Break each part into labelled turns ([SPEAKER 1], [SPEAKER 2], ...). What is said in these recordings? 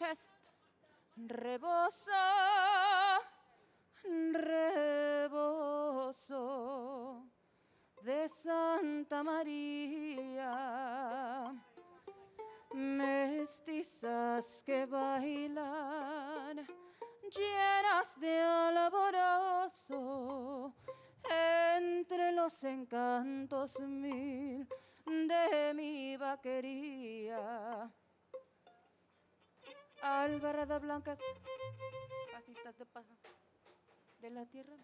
[SPEAKER 1] chest rebosa, reboso de Santa María. Mestizas que bailan, llenas de alborozo, entre los encantos mil de mi vaquería. Albarrada blancas, casitas de paja de la tierra.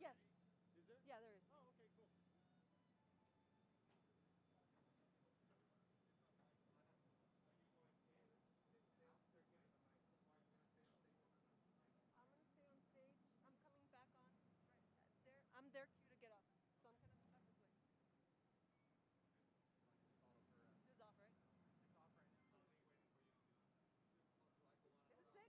[SPEAKER 1] Yes. Yeah, there is. I'm gonna stay on stage. I'm coming back on right there. I'm their cue to get off, so I'm gonna come back this way. This is off, right? Is it 6?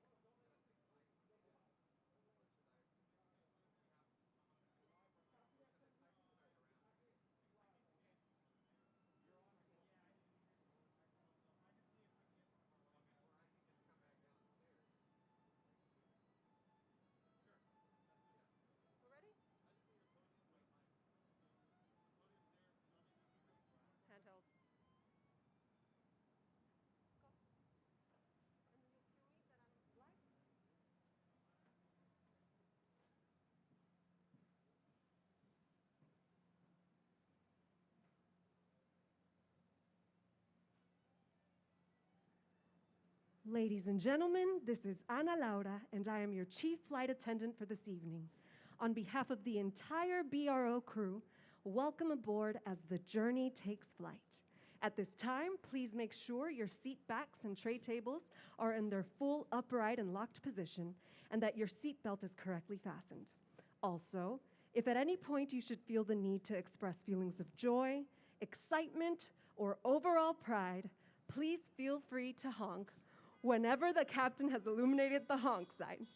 [SPEAKER 1] We're ready? Handheld. Go. And then you'll cue me that I'm live. Ladies and gentlemen, this is Ana Laura, and I am your chief flight attendant for this evening. On behalf of the entire BRO crew, welcome aboard as the journey takes flight. At this time, please make sure your seat backs and tray tables are in their full upright and locked position, and that your seat belt is correctly fastened. Also, if at any point you should feel the need to express feelings of joy, excitement, or overall pride, please feel free to honk whenever the captain has illuminated the honk sign.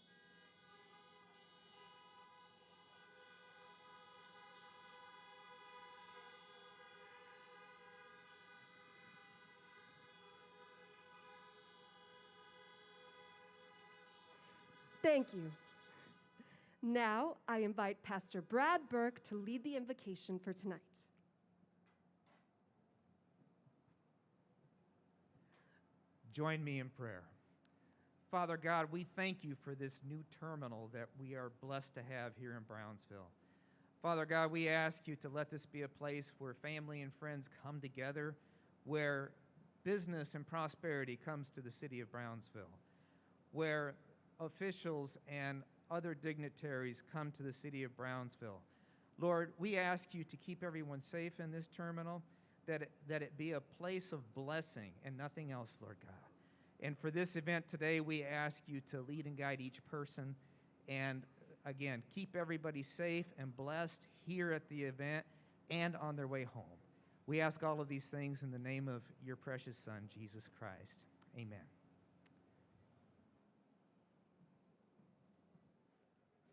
[SPEAKER 1] Thank you. Now, I invite Pastor Brad Burke to lead the invocation for tonight.
[SPEAKER 2] Join me in prayer. Father God, we thank you for this new terminal that we are blessed to have here in Brownsville. Father God, we ask you to let this be a place where family and friends come together, where business and prosperity comes to the city of Brownsville, where officials and other dignitaries come to the city of Brownsville. Lord, we ask you to keep everyone safe in this terminal, that it be a place of blessing and nothing else, Lord God. And for this event today, we ask you to lead and guide each person, and again, keep everybody safe and blessed here at the event and on their way home. We ask all of these things in the name of your precious Son, Jesus Christ. Amen.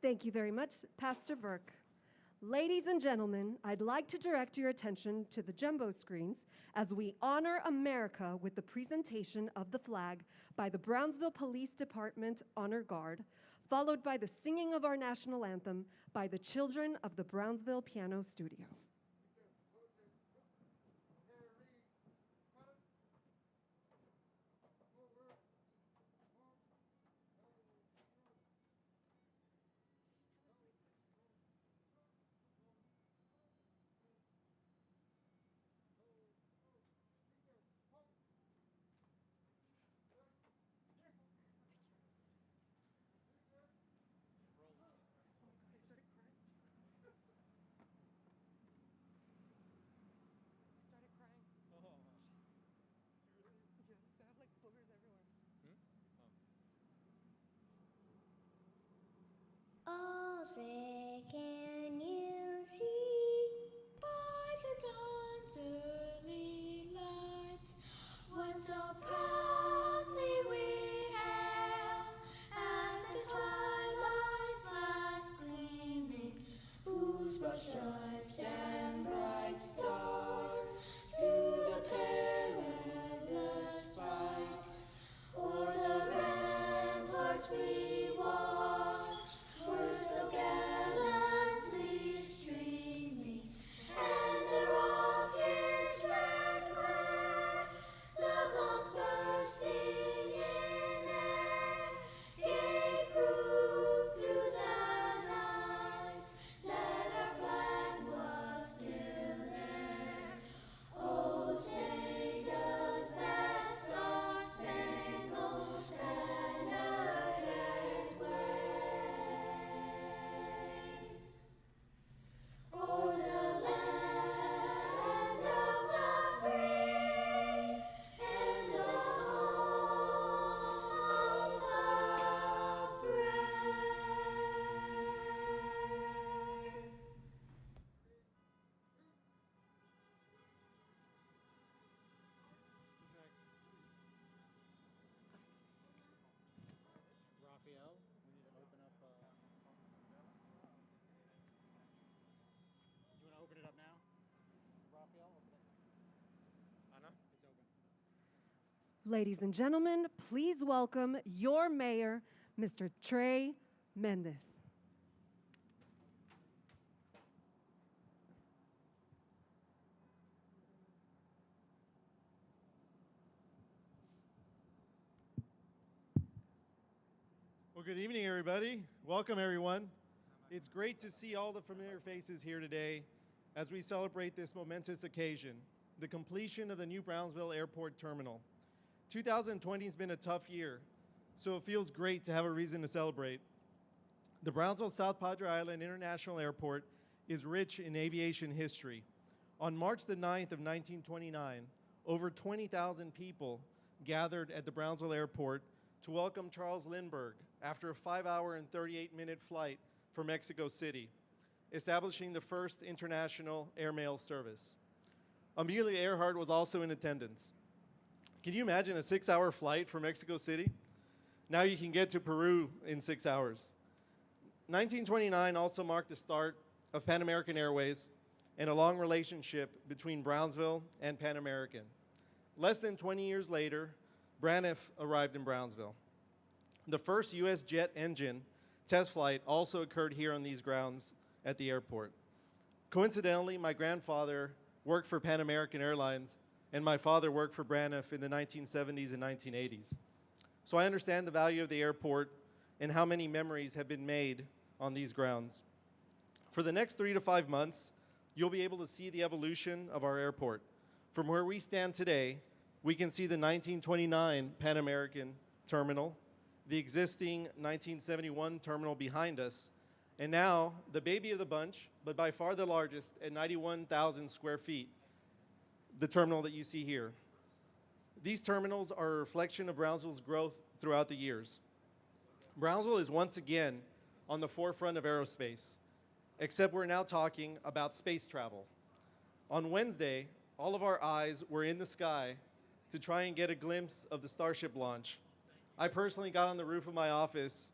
[SPEAKER 1] Thank you very much, Pastor Burke. Ladies and gentlemen, I'd like to direct your attention to the jumbo screens as we honor America with the presentation of the flag by the Brownsville Police Department Honor Guard, followed by the singing of our national anthem by the children of the Brownsville Piano Studio.
[SPEAKER 3] Oh, say can you see by the dawn's early light what so proudly we hailed at the twilight's last gleaming, whose broad stripes and bright stars through the perilous fight o'er the ramparts we watched were so gallantly streaming, and the rocket's red glare, the bombs
[SPEAKER 1] Ladies and gentlemen, please welcome your mayor, Mr. Trey Mendez.
[SPEAKER 4] Well, good evening, everybody. Welcome, everyone. It's great to see all the familiar faces here today as we celebrate this momentous occasion, the completion of the new Brownsville Airport Terminal. 2020 has been a tough year, so it feels great to have a reason to celebrate. The Brownsville South Padre Island International Airport is rich in aviation history. On March the 9th of 1929, over 20,000 people gathered at the Brownsville Airport to welcome Charles Lindbergh after a 5-hour and 38-minute flight from Mexico City, establishing the first international airmail service. Amelia Earhart was also in attendance. Can you imagine a 6-hour flight from Mexico City? Now you can get to Peru in 6 hours. 1929 also marked the start of Pan American Airways and a long relationship between Brownsville and Pan American. Less than 20 years later, Braniff arrived in Brownsville. The first U.S. jet engine test flight also occurred here on these grounds at the airport. Coincidentally, my grandfather worked for Pan American Airlines, and my father worked for Braniff in the 1970s and 1980s. So I understand the value of the airport and how many memories have been made on these grounds. For the next 3 to 5 months, you'll be able to see the evolution of our airport. From where we stand today, we can see the 1929 Pan American terminal, the existing 1971 terminal behind us, and now the baby of the bunch, but by far the largest at 91,000 square feet, the terminal that you see here. These terminals are a reflection of Brownsville's growth throughout the years. Brownsville is once again on the forefront of aerospace, except we're now talking about space travel. On Wednesday, all of our eyes were in the sky to try and get a glimpse of the Starship launch. I personally got on the roof of my office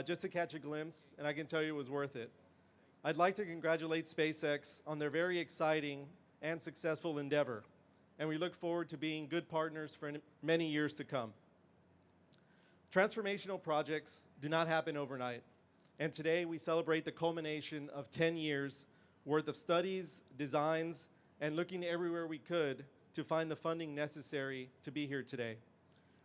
[SPEAKER 4] just to catch a glimpse, and I can tell you it was worth it. I'd like to congratulate SpaceX on their very exciting and successful endeavor, and we look forward to being good partners for many years to come. Transformational projects do not happen overnight, and today we celebrate the culmination of 10 years worth of studies, designs, and looking everywhere we could to find the funding necessary to be here today.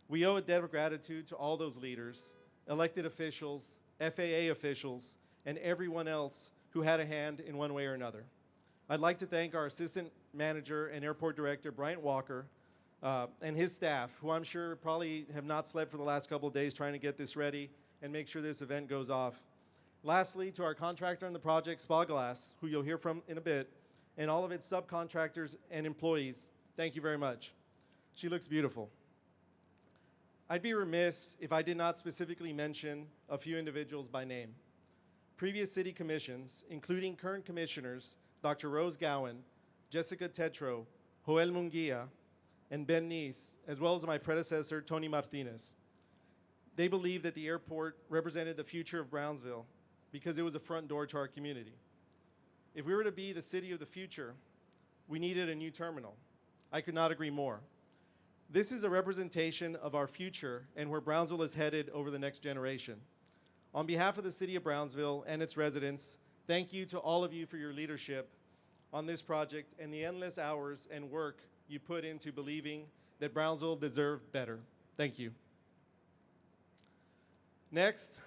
[SPEAKER 4] We owe a debt of gratitude to all those leaders, elected officials, FAA officials, and everyone else who had a hand in one way or another. I'd like to thank our Assistant Manager and Airport Director, Bryant Walker, and his staff, who I'm sure probably have not slept for the last couple of days trying to get this ready and make sure this event goes off. Lastly, to our contractor on the project, Spa Glass, who you'll hear from in a bit, and all of its subcontractors and employees, thank you very much. She looks beautiful. I'd be remiss if I did not specifically mention a few individuals by name. Previous city commissions, including current commissioners, Dr. Rose Gowan, Jessica Tetro, Joel Munguia, and Ben Neese, as well as my predecessor, Tony Martinez. They believed that the airport represented the future of Brownsville because it was a front door to our community. If we were to be the city of the future, we needed a new terminal. I could not agree more. This is a representation of our future and where Brownsville is headed over the next generation. On behalf of the city of Brownsville and its residents, thank you to all of you for your leadership on this project and the endless hours and work you put into believing that Brownsville deserved better. Thank you. Next.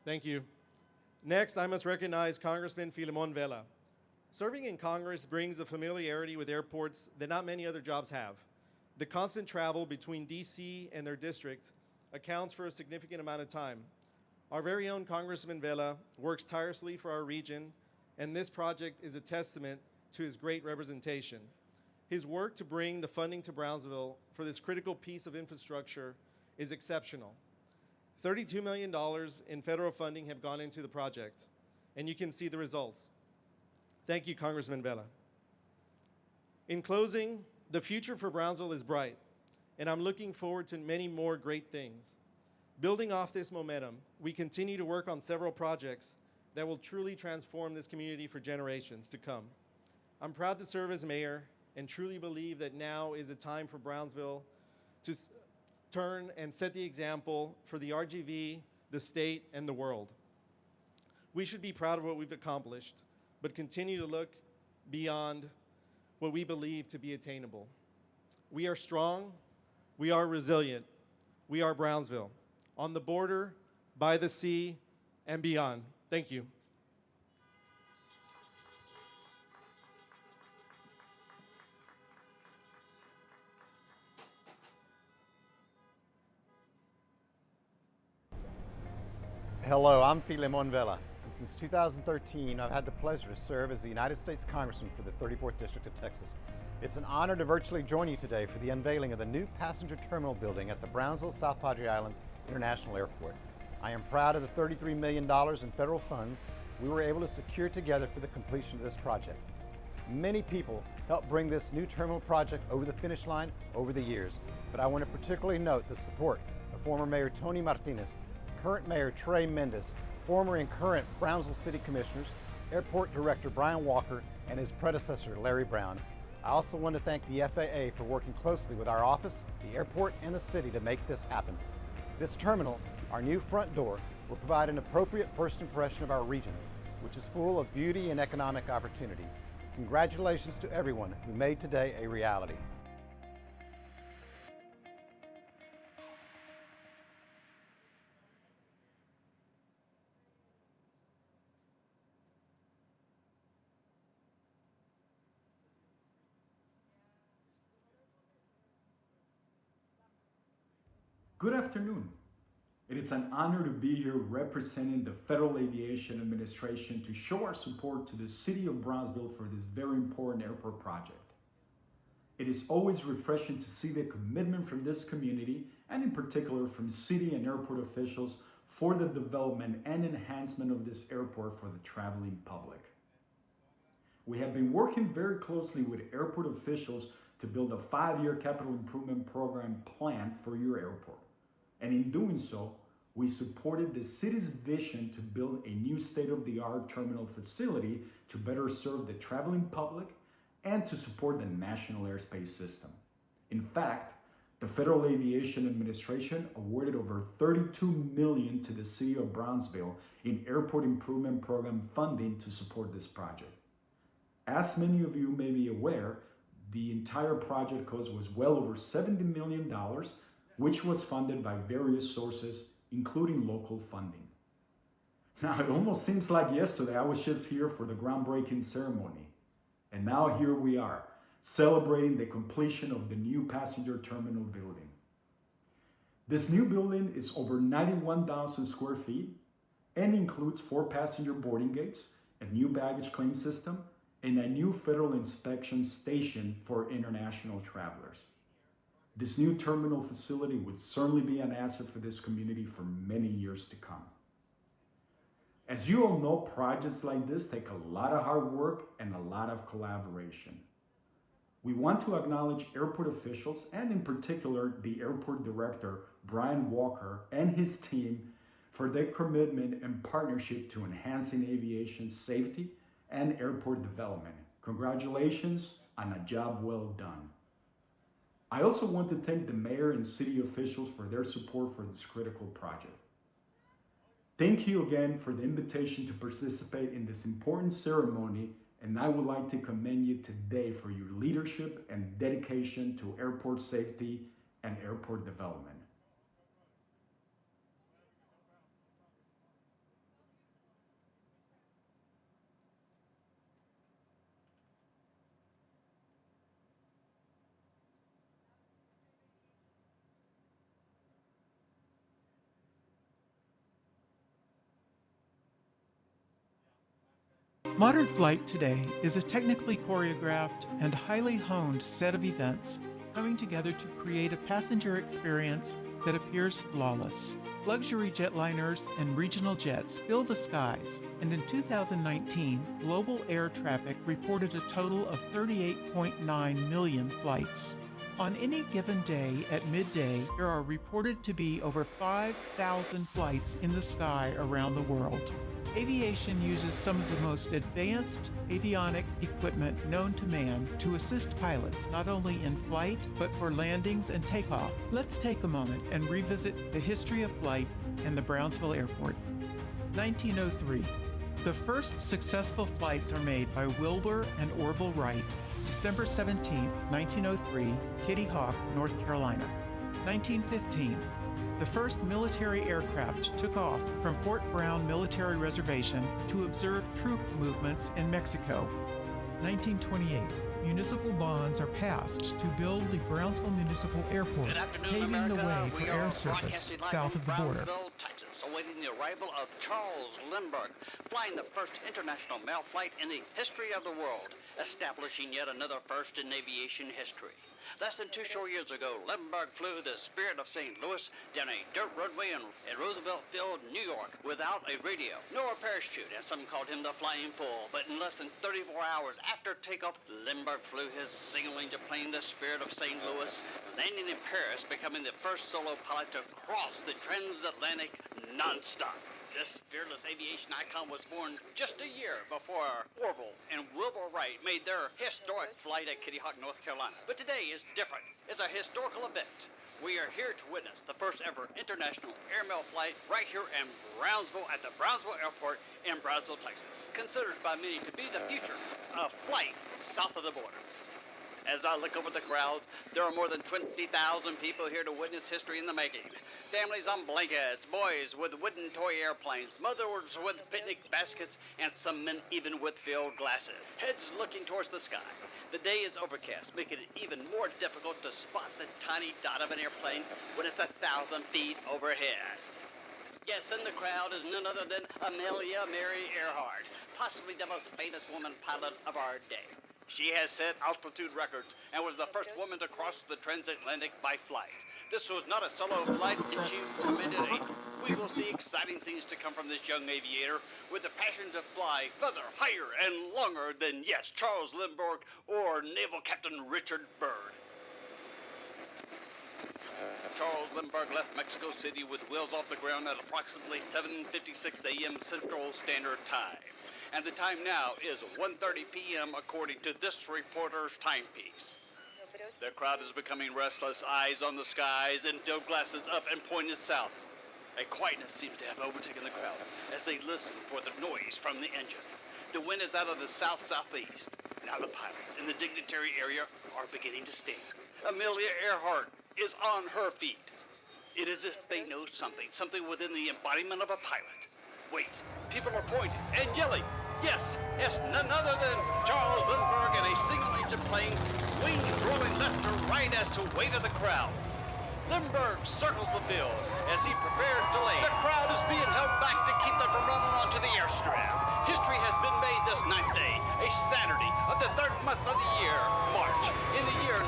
[SPEAKER 4] Thank you. Next, I must recognize Congressman Filemon Vela. Serving in Congress brings a familiarity with airports that not many other jobs have. The constant travel between DC and their district accounts for a significant amount of time. Our very own Congressman Vela works tirelessly for our region, and this project is a testament to his great representation. His work to bring the funding to Brownsville for this critical piece of infrastructure is exceptional. $32 million in federal funding have gone into the project, and you can see the results. Thank you, Congressman Vela. In closing, the future for Brownsville is bright, and I'm looking forward to many more great things. Building off this momentum, we continue to work on several projects that will truly transform this community for generations to come. I'm proud to serve as mayor and truly believe that now is a time for Brownsville to turn and set the example for the RGV, the state, and the world. We should be proud of what we've accomplished, but continue to look beyond what we believe to be attainable. We are strong, we are resilient, we are Brownsville, on the border, by the sea, and beyond. Thank you.
[SPEAKER 5] Hello, I'm Filemon Vela, and since 2013, I've had the pleasure to serve as the United States Congressman for the 34th District of Texas. It's an honor to virtually join you today for the unveiling of the new passenger terminal building at the Brownsville South Padre Island International Airport. I am proud of the $33 million in federal funds we were able to secure together for the completion of this project. Many people helped bring this new terminal project over the finish line over the years, but I want to particularly note the support of former Mayor Tony Martinez, current Mayor Trey Mendes, former and current Brownsville City Commissioners, Airport Director Brian Walker, and his predecessor Larry Brown. I also want to thank the FAA for working closely with our office, the airport, and the city to make this happen. This terminal, our new front door, will provide an appropriate first impression of our region, which is full of beauty and economic opportunity. Congratulations to everyone who made today a reality.
[SPEAKER 6] Good afternoon. It is an honor to be here representing the Federal Aviation Administration to show our support to the City of Brownsville for this very important airport project. It is always refreshing to see the commitment from this community, and in particular from city and airport officials, for the development and enhancement of this airport for the traveling public. We have been working very closely with airport officials to build a 5-year capital improvement program plan for your airport. And in doing so, we supported the city's vision to build a new state-of-the-art terminal facility to better serve the traveling public and to support the national airspace system. In fact, the Federal Aviation Administration awarded over $32 million to the City of Brownsville in airport improvement program funding to support this project. As many of you may be aware, the entire project cost was well over $70 million, which was funded by various sources, including local funding. Now, it almost seems like yesterday I was just here for the groundbreaking ceremony. And now here we are, celebrating the completion of the new passenger terminal building. This new building is over 91,000 square feet and includes 4 passenger boarding gates, a new baggage claim system, and a new federal inspection station for international travelers. This new terminal facility would certainly be an asset for this community for many years to come. As you all know, projects like this take a lot of hard work and a lot of collaboration. We want to acknowledge airport officials and in particular the airport director, Brian Walker, and his team for their commitment and partnership to enhancing aviation safety and airport development. Congratulations on a job well done. I also want to thank the mayor and city officials for their support for this critical project. Thank you again for the invitation to participate in this important ceremony, and I would like to commend you today for your leadership and dedication to airport safety and airport development.
[SPEAKER 7] Modern flight today is a technically choreographed and highly honed set of events coming together to create a passenger experience that appears flawless. Luxury jetliners and regional jets fill the skies, and in 2019, global air traffic reported a total of 38.9 million flights. On any given day at midday, there are reported to be over 5,000 flights in the sky around the world. Aviation uses some of the most advanced avionic equipment known to man to assist pilots not only in flight, but for landings and takeoff. Let's take a moment and revisit the history of flight and the Brownsville Airport. 1903. The first successful flights are made by Wilbur and Orville Wright, December 17, 1903, Kitty Hawk, North Carolina. 1915. The first military aircraft took off from Fort Brown Military Reservation to observe troop movements in Mexico. 1928. Municipal bonds are passed to build the Brownsville Municipal Airport, paving the way for air service south of the border.
[SPEAKER 8] Brownsville, Texas, awaiting the arrival of Charles Lindbergh, flying the first international mail flight in the history of the world, establishing yet another first in aviation history. Less than 2 short years ago, Lindbergh flew the Spirit of St. Louis down a dirt roadway in Roosevelt Field, New York, without a radio, nor a parachute, as some called him the Flying Fool. But in less than 34 hours after takeoff, Lindbergh flew his single-engine plane, the Spirit of St. Louis, landing in Paris, becoming the first solo pilot to cross the transatlantic nonstop. This fearless aviation icon was born just a year before Orville and Wilbur Wright made their historic flight at Kitty Hawk, North Carolina. But today is different. It's a historical event. We are here to witness the first ever international airmail flight right here in Brownsville at the Brownsville Airport in Brownsville, Texas. Considered by many to be the future of flight south of the border. As I look over the crowd, there are more than 20,000 people here to witness history in the making. Families on blankets, boys with wooden toy airplanes, mothers with picnic baskets, and some men even with field glasses. Heads looking towards the sky. The day is overcast, making it even more difficult to spot the tiny dot of an airplane when it's 1,000 feet overhead. Yes, in the crowd is none other than Amelia Mary Earhart, possibly the most famous woman pilot of our day. She has set altitude records and was the first woman to cross the transatlantic by flight. This was not a solo flight, and she committed a... We will see exciting things to come from this young aviator with the passion to fly further, higher, and longer than, yes, Charles Lindbergh or Naval Captain Richard Byrd. Charles Lindbergh left Mexico City with wheels off the ground at approximately 7:56 a.m. Central Standard Time. And the time now is 1:30 p.m. according to this reporter's timepiece. The crowd is becoming restless, eyes on the skies and field glasses up and pointed south. A quietness seems to have overtaken the crowd as they listen for the noise from the engine. The wind is out of the south-southeast. Now the pilots in the dignitary area are beginning to stand. Amelia Earhart is on her feet. It is as if they know something within the embodiment of a pilot. Wait, people are pointing and yelling. Yes, none other than Charles Lindbergh in a single-engine plane, wings rolling left or right as to weight of the crowd. Lindbergh circles the field as he prepares to land. The crowd is being held back to keep them from running onto the airstrip. History has been made this ninth day, a Saturday of the third month of the year, March, in the year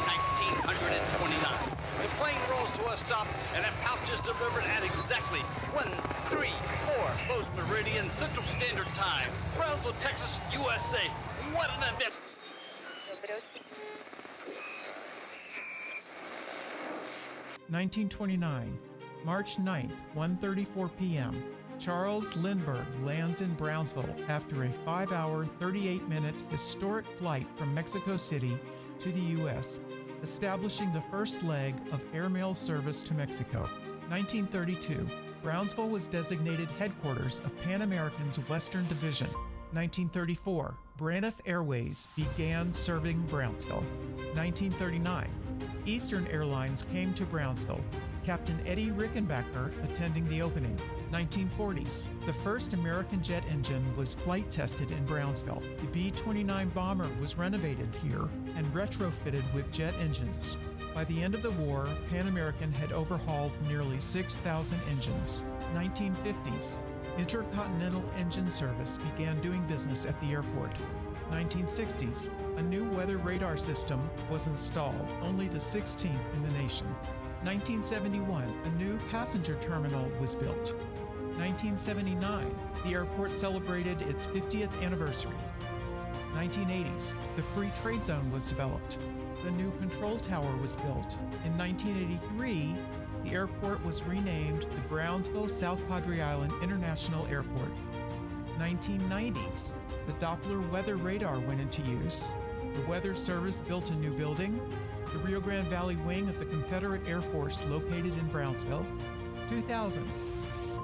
[SPEAKER 8] 1929. The plane rolls to a stop, and a pouch is delivered at exactly 1:34 post meridian Central Standard Time. Brownsville, Texas, USA. What an event!
[SPEAKER 7] (1929), March 9th, 1:34 p.m. Charles Lindbergh lands in Brownsville after a 5-hour, 38-minute historic flight from Mexico City to the U.S., establishing the first leg of airmail service to Mexico. 1932, Brownsville was designated headquarters of Pan American's Western Division. 1934, Braniff Airways began serving Brownsville. 1939, Eastern Airlines came to Brownsville, Captain Eddie Rickenbacker attending the opening. 1940s, the first American jet engine was flight tested in Brownsville. The B-29 bomber was renovated here and retrofitted with jet engines. By the end of the war, Pan American had overhauled nearly 6,000 engines. 1950s, Intercontinental Engine Service began doing business at the airport. 1960s, a new weather radar system was installed, only the 16th in the nation. 1971, a new passenger terminal was built. 1979, the airport celebrated its 50th anniversary. 1980s, the Free Trade Zone was developed. The new control tower was built. In 1983, the airport was renamed the Brownsville South Padre Island International Airport. 1990s, the Doppler weather radar went into use. The Weather Service built a new building. The Rio Grande Valley wing of the Confederate Air Force located in Brownsville. 2000s,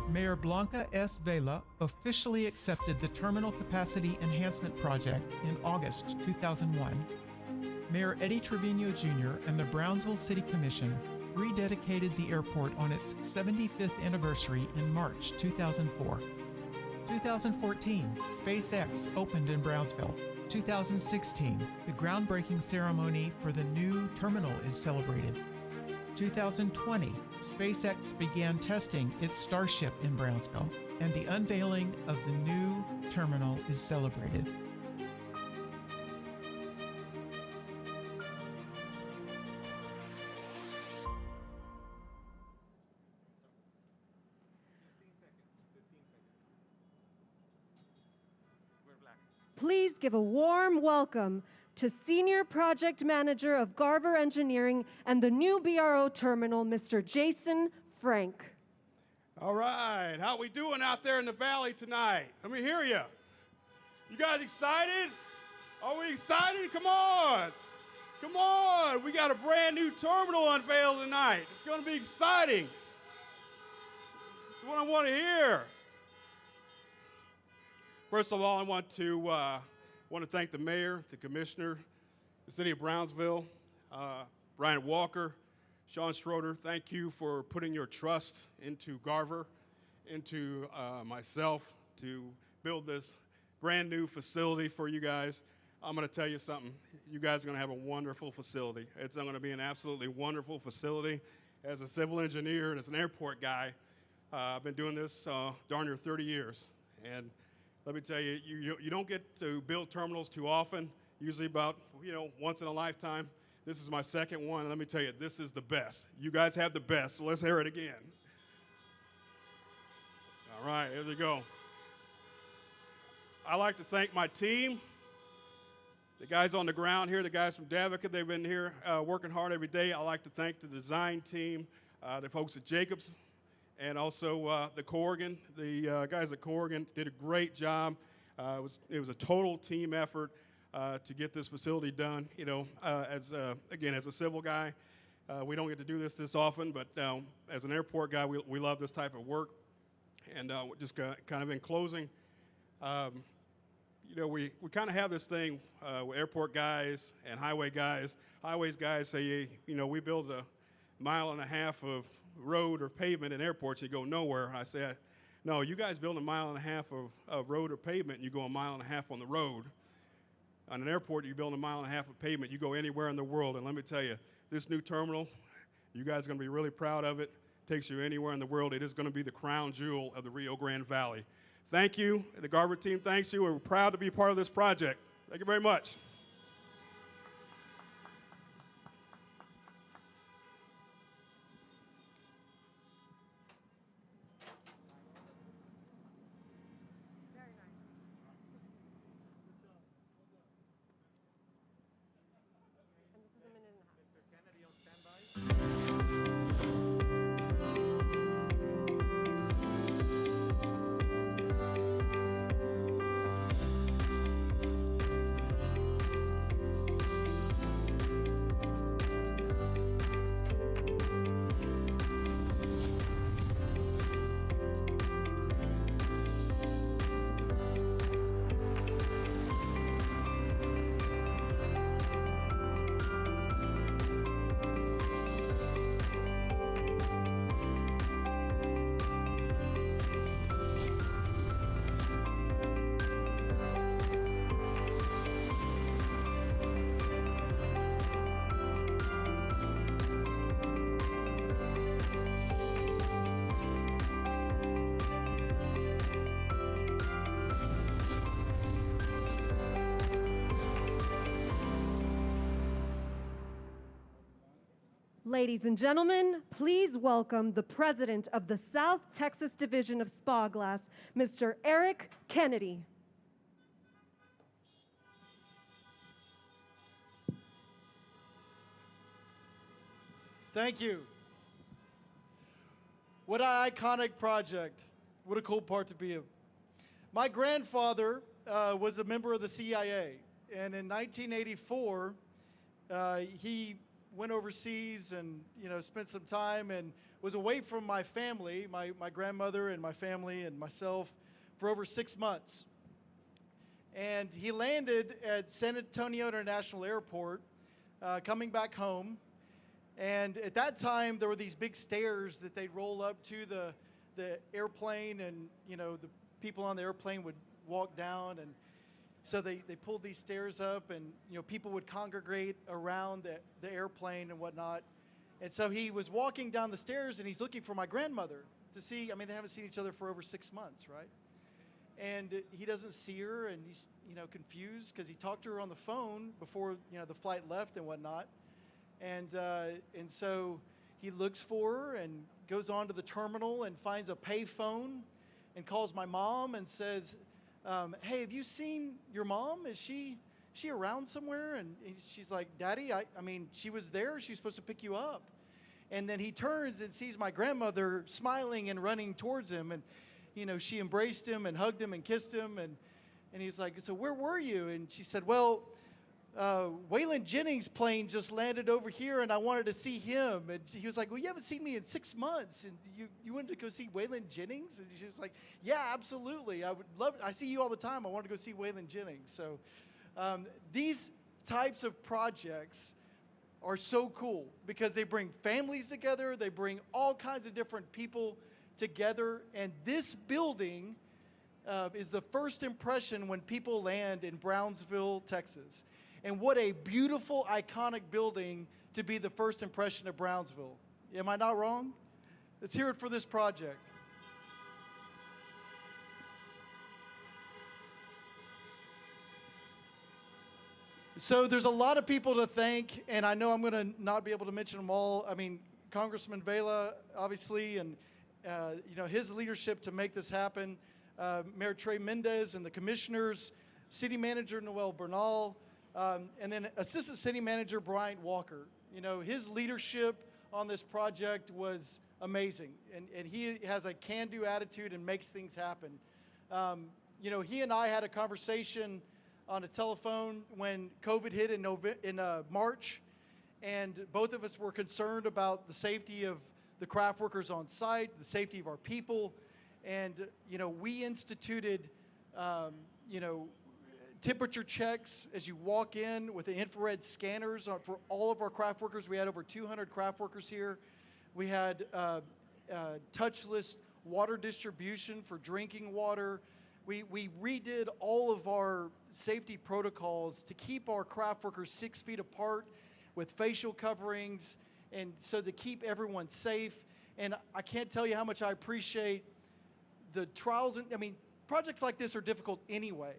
[SPEAKER 7] Mayor Blanca S. Vela officially accepted the Terminal Capacity Enhancement Project in August 2001. Mayor Eddie Trevino Jr. and the Brownsville City Commission rededicated the airport on its 75th anniversary in March 2004. 2014, SpaceX opened in Brownsville. 2016, the groundbreaking ceremony for the new terminal is celebrated. 2020, SpaceX began testing its Starship in Brownsville, and the unveiling of the new terminal is celebrated.
[SPEAKER 1] Please give a warm welcome to Senior Project Manager of Garver Engineering and the new BRO terminal, Mr. Jason Frank.
[SPEAKER 9] All right, how we doing out there in the valley tonight? Let me hear you. You guys excited? Are we excited? Come on. Come on. We got a brand new terminal unveiled tonight. It's going to be exciting. That's what I want to hear. First of all, I want to thank the mayor, the commissioner, the city of Brownsville, Brian Walker, Sean Schroeder. Thank you for putting your trust into Garver, into myself to build this brand new facility for you guys. I'm going to tell you something. You guys are going to have a wonderful facility. It's going to be an absolutely wonderful facility. As a civil engineer and as an airport guy, I've been doing this darn near 30 years. And let me tell you, you don't get to build terminals too often, usually about, once in a lifetime. This is my second one, and let me tell you, this is the best. You guys have the best, so let's hear it again. All right, here we go. I'd like to thank my team, the guys on the ground here, the guys from Davica. They've been here working hard every day. I'd like to thank the design team, the folks at Jacobs, and also the Corrigan. The guys at Corrigan did a great job. It was a total team effort to get this facility done. As a civil guy, we don't get to do this often, but as an airport guy, we love this type of work. And just kind of in closing, we kind of have this thing with airport guys and highway guys. Highways guys say, we build a 1.5 miles of road or pavement in airports, you go nowhere. I say, no, you guys build 1.5 miles of road or pavement, and you go 1.5 miles on the road. On an airport, you build 1.5 miles of pavement, you go anywhere in the world. And let me tell you, this new terminal, you guys are going to be really proud of it. Takes you anywhere in the world. It is going to be the crown jewel of the Rio Grande Valley. Thank you. The Garver team thanks you. We're proud to be part of this project. Thank you very much.
[SPEAKER 1] Ladies and gentlemen, please welcome the president of the South Texas Division of Spa Glass, Mr. Eric Kennedy.
[SPEAKER 10] Thank you. What an iconic project. What a cool part to be of. My grandfather was a member of the CIA, and in 1984, he went overseas and spent some time and was away from my family, my grandmother and my family and myself, for over 6 months. And he landed at San Antonio International Airport, coming back home. And at that time, there were these big stairs that they'd roll up to the airplane, and the people on the airplane would walk down. And so they pulled these stairs up, and people would congregate around the airplane and whatnot. And so he was walking down the stairs, and he's looking for my grandmother to see. I mean, they haven't seen each other for over 6 months, right? And he doesn't see her, and he's confused because he talked to her on the phone before the flight left and whatnot. And so he looks for her and goes on to the terminal and finds a pay phone and calls my mom and says, hey, have you seen your mom? Is she around somewhere? And she's like, Daddy, I mean, she was there. She was supposed to pick you up. And then he turns and sees my grandmother smiling and running towards him. And, she embraced him and hugged him and kissed him. And he's like, so where were you? And she said, well, Waylon Jennings' plane just landed over here, and I wanted to see him. And he was like, well, you haven't seen me in 6 months, and you wanted to go see Waylon Jennings? And she was like, yeah, absolutely. I would love. I see you all the time. I want to go see Waylon Jennings. So these types of projects are so cool because they bring families together. They bring all kinds of different people together. And this building is the first impression when people land in Brownsville, Texas. And what a beautiful, iconic building to be the first impression of Brownsville. Am I not wrong? Let's hear it for this project. So there's a lot of people to thank, and I know I'm going to not be able to mention them all. I mean, Congressman Vela, obviously, and his leadership to make this happen. Mayor Trey Mendez and the commissioners, City Manager Noel Bernal, and then Assistant City Manager Bryant Walker. His leadership on this project was amazing, and he has a can-do attitude and makes things happen. He and I had a conversation on a telephone when COVID hit in March, and both of us were concerned about the safety of the craft workers on site, the safety of our people, and we instituted temperature checks as you walk in with the infrared scanners for all of our craft workers. We had over 200 craft workers here. We had touchless water distribution for drinking water. We redid all of our safety protocols to keep our craft workers 6 feet apart with facial coverings, and so to keep everyone safe. And I can't tell you how much I appreciate the trials. Projects like this are difficult anyway.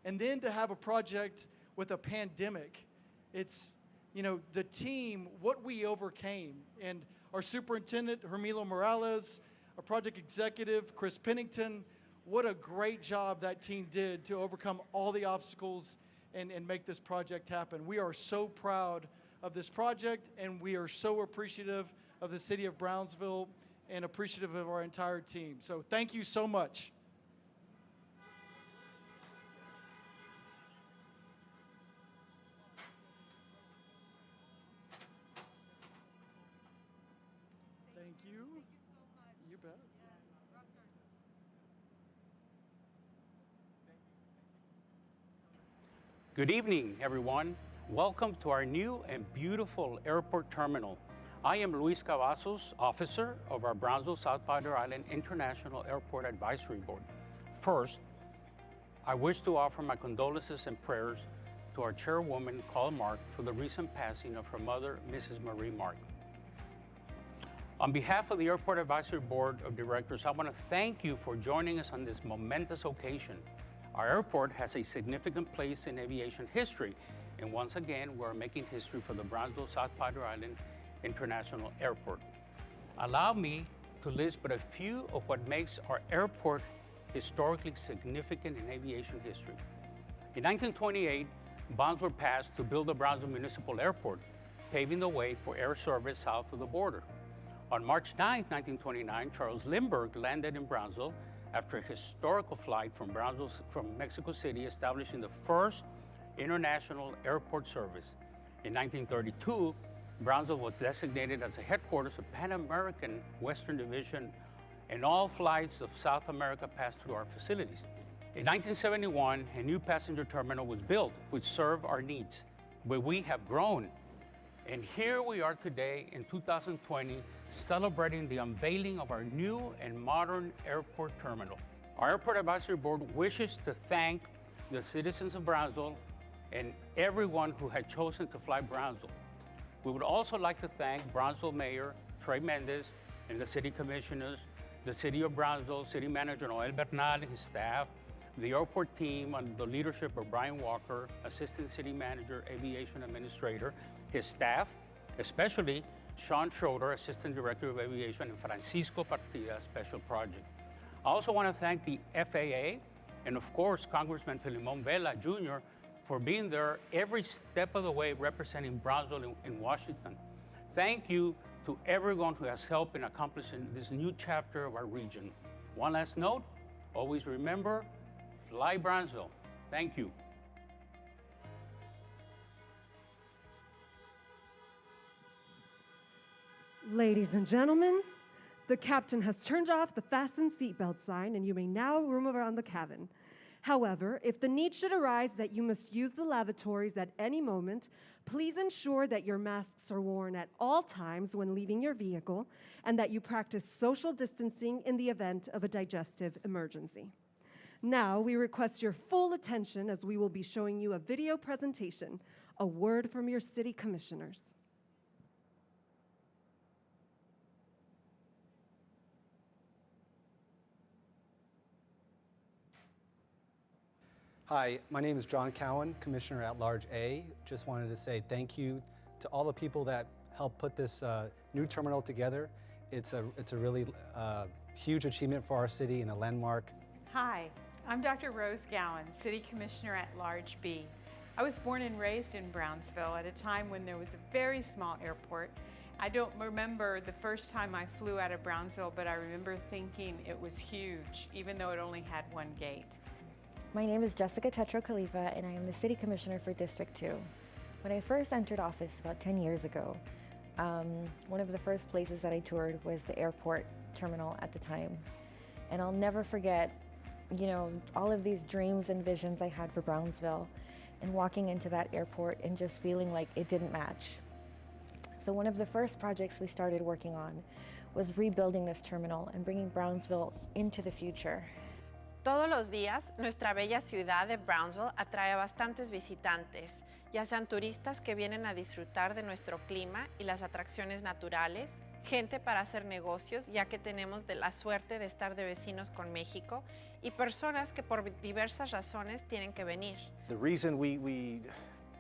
[SPEAKER 10] And then to have a project with a pandemic, it's, the team, what we overcame. And our superintendent, Hermilo Morales, our project executive, Chris Pennington, what a great job that team did to overcome all the obstacles and make this project happen. We are so proud of this project, and we are so appreciative of the city of Brownsville and appreciative of our entire team. So thank you so much. Thank you. Thank you so much. You bet. Yes.
[SPEAKER 11] Good evening, everyone. Welcome to our new and beautiful airport terminal. I am Luis Cavazos, officer of our Brownsville South Padre Island International Airport Advisory Board. First, I wish to offer my condolences and prayers to our chairwoman, Carl Mark, for the recent passing of her mother, Mrs. Marie Mark. On behalf of the Airport Advisory Board of Directors, I want to thank you for joining us on this momentous occasion. Our airport has a significant place in aviation history, and once again, we're making history for the Brownsville South Padre Island International Airport. Allow me to list but a few of what makes our airport historically significant in aviation history. In 1928, bonds were passed to build the Brownsville Municipal Airport, paving the way for air service south of the border. On March 9, 1929, Charles Lindbergh landed in Brownsville after a historical flight from Brownsville, from Mexico City, establishing the first international airport service. In 1932, Brownsville was designated as the headquarters of Pan American Western Division, and all flights of South America passed through our facilities. In 1971, a new passenger terminal was built, which served our needs. But we have grown. And here we are today in 2020, celebrating the unveiling of our new and modern airport terminal. Our Airport Advisory Board wishes to thank the citizens of Brownsville and everyone who had chosen to fly Brownsville. We would also like to thank Brownsville Mayor Trey Mendez and the City Commissioners, the City of Brownsville, City Manager Noel Bernal and his staff, the airport team under the leadership of Brian Walker, Assistant City Manager, Aviation Administrator, his staff, especially Sean Schroeder, Assistant Director of Aviation, and Francisco Partida, Special Project. I also want to thank the FAA and, of course, Congressman Filemon Vela Jr. for being there every step of the way representing Brownsville in Washington. Thank you to everyone who has helped in accomplishing this new chapter of our region. One last note, always remember, fly Brownsville. Thank you.
[SPEAKER 1] Ladies and gentlemen, the captain has turned off the fasten seatbelt sign and you may now roam around the cabin. However, if the need should arise that you must use the lavatories at any moment, please ensure that your masks are worn at all times when leaving your vehicle and that you practice social distancing in the event of a digestive emergency. Now, we request your full attention as we will be showing you a video presentation, a word from your city commissioners.
[SPEAKER 12] Hi, my name is John Cowan, Commissioner at Large A. Just wanted to say thank you to all the people that helped put this new terminal together. It's a really huge achievement for our city and a landmark.
[SPEAKER 13] Hi, I'm Dr. Rose Gowan, City Commissioner at Large B. I was born and raised in Brownsville at a time when there was a very small airport. I don't remember the first time I flew out of Brownsville, but I remember thinking it was huge, even though it only had one gate.
[SPEAKER 14] My name is Jessica Tetro Khalifa, and I am the City Commissioner for District 2. When I first entered office about 10 years ago, one of the first places that I toured was the airport terminal at the time. And I'll never forget, all of these dreams and visions I had for Brownsville and walking into that airport and just feeling like it didn't match. So one of the first projects we started working on was rebuilding this terminal and bringing Brownsville into the future.
[SPEAKER 15] Todos los días, nuestra bella ciudad de Brownsville atrae a bastantes visitantes, ya sean turistas que vienen a disfrutar de nuestro clima y las atracciones naturales, gente para hacer negocios, ya que tenemos de la suerte de estar de vecinos con México, y personas que por diversas razones tienen que venir.
[SPEAKER 16] The reason we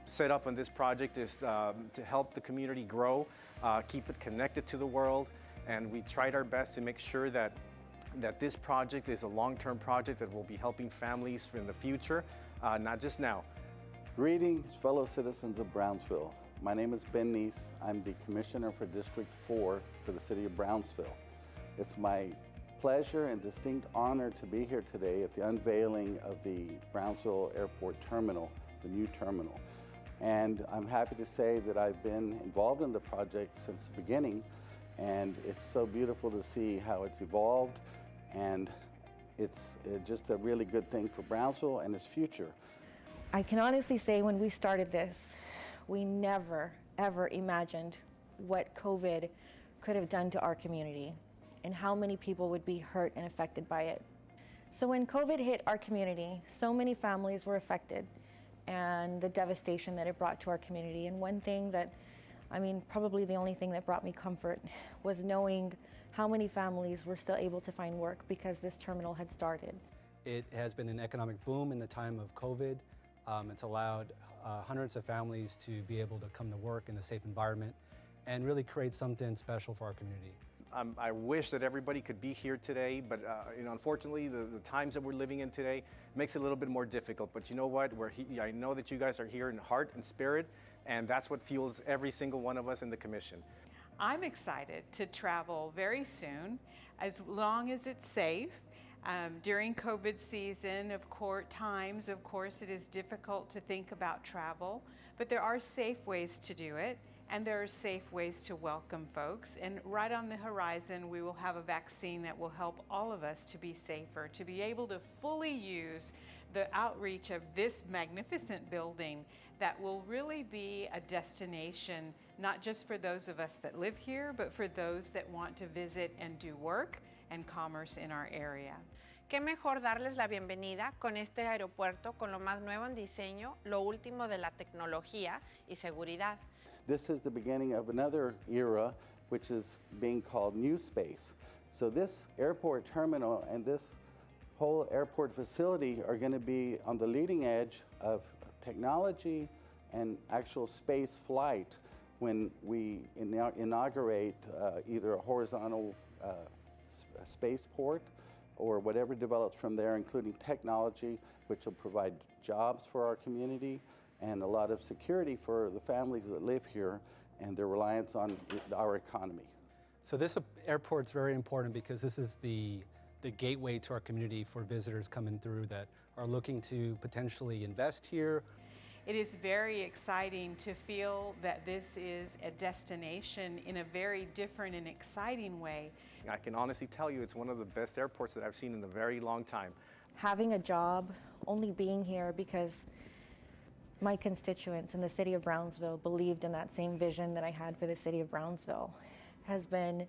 [SPEAKER 16] set up on this project is to help the community grow, keep it connected to the world, and we tried our best to make sure that this project is a long-term project that will be helping families in the future, not just now.
[SPEAKER 17] Greetings, fellow citizens of Brownsville. My name is Ben Neese. I'm the Commissioner for District 4 for the City of Brownsville. It's my pleasure and distinct honor to be here today at the unveiling of the Brownsville Airport Terminal, the new terminal. And I'm happy to say that I've been involved in the project since the beginning, and it's so beautiful to see how it's evolved. And it's just a really good thing for Brownsville and its future.
[SPEAKER 14] I can honestly say when we started this, we never, ever imagined what COVID could have done to our community and how many people would be hurt and affected by it. So when COVID hit our community, so many families were affected and the devastation that it brought to our community. And one thing that, probably the only thing that brought me comfort was knowing how many families were still able to find work because this terminal had started.
[SPEAKER 12] It has been an economic boom in the time of COVID. It's allowed hundreds of families to be able to come to work in a safe environment and really create something special for our community.
[SPEAKER 16] I wish that everybody could be here today, but unfortunately, the times that we're living in today makes it a little bit more difficult. But you know what? I know that you guys are here in heart and spirit, and that's what fuels every single one of us in the commission.
[SPEAKER 13] I'm excited to travel very soon, as long as it's safe. During COVID season, of course, it is difficult to think about travel, but there are safe ways to do it, and there are safe ways to welcome folks. And right on the horizon, we will have a vaccine that will help all of us to be safer, to be able to fully use the outreach of this magnificent building that will really be a destination, not just for those of us that live here, but for those that want to visit and do work and commerce in our area.
[SPEAKER 15] Qué mejor darles la bienvenida con este aeropuerto con lo más nuevo en diseño, lo último de la tecnología y seguridad.
[SPEAKER 17] This is the beginning of another era, which is being called New Space. So this airport terminal and this whole airport facility are going to be on the leading edge of technology and actual space flight when we inaugurate either a horizontal spaceport or whatever develops from there, including technology, which will provide jobs for our community and a lot of security for the families that live here and their reliance on our economy.
[SPEAKER 12] So this airport's very important because this is the gateway to our community for visitors coming through that are looking to potentially invest here.
[SPEAKER 13] It is very exciting to feel that this is a destination in a very different and exciting way.
[SPEAKER 16] I can honestly tell you it's one of the best airports that I've seen in a very long time.
[SPEAKER 14] Having a job, only being here because my constituents in the city of Brownsville believed in that same vision that I had for the city of Brownsville has been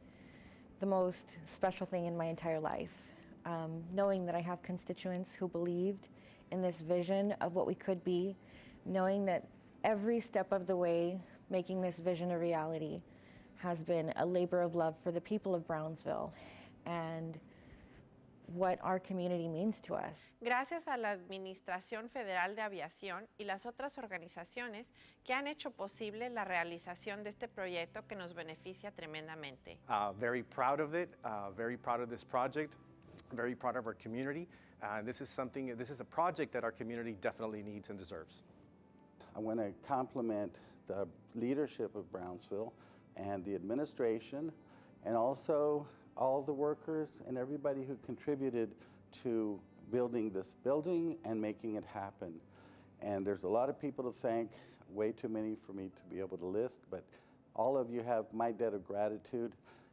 [SPEAKER 14] the most special thing in my entire life. Knowing that I have constituents who believed in this vision of what we could be, knowing that every step of the way making this vision a reality has been a labor of love for the people of Brownsville and what our community means to us.
[SPEAKER 15] Gracias a la Administración Federal de Aviación y las otras organizaciones que han hecho posible la realización de este proyecto que nos beneficia tremendamente.
[SPEAKER 16] Very proud of it, very proud of this project, very proud of our community. This is a project that our community definitely needs and deserves.
[SPEAKER 17] I want to compliment the leadership of Brownsville and the administration and also all the workers and everybody who contributed to building this building and making it happen. And there's a lot of people to thank, way too many for me to be able to list, but all of you have my debt of gratitude.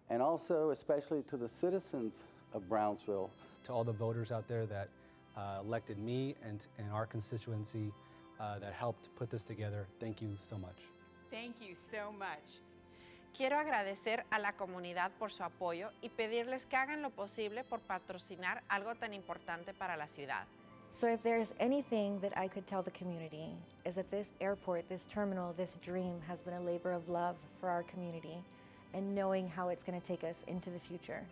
[SPEAKER 17] And also, especially to the citizens of Brownsville.
[SPEAKER 12] To all the voters out there that elected me and our constituency that helped put this together, thank you so much.
[SPEAKER 13] Thank you so much.
[SPEAKER 15] Quiero agradecer a la comunidad por su apoyo y pedirles que hagan lo posible por patrocinar algo tan importante para la ciudad.
[SPEAKER 14] So if there's anything that I could tell the community is that this airport, this terminal, this dream has been a labor of love for our community and knowing how it's going to take us into the future.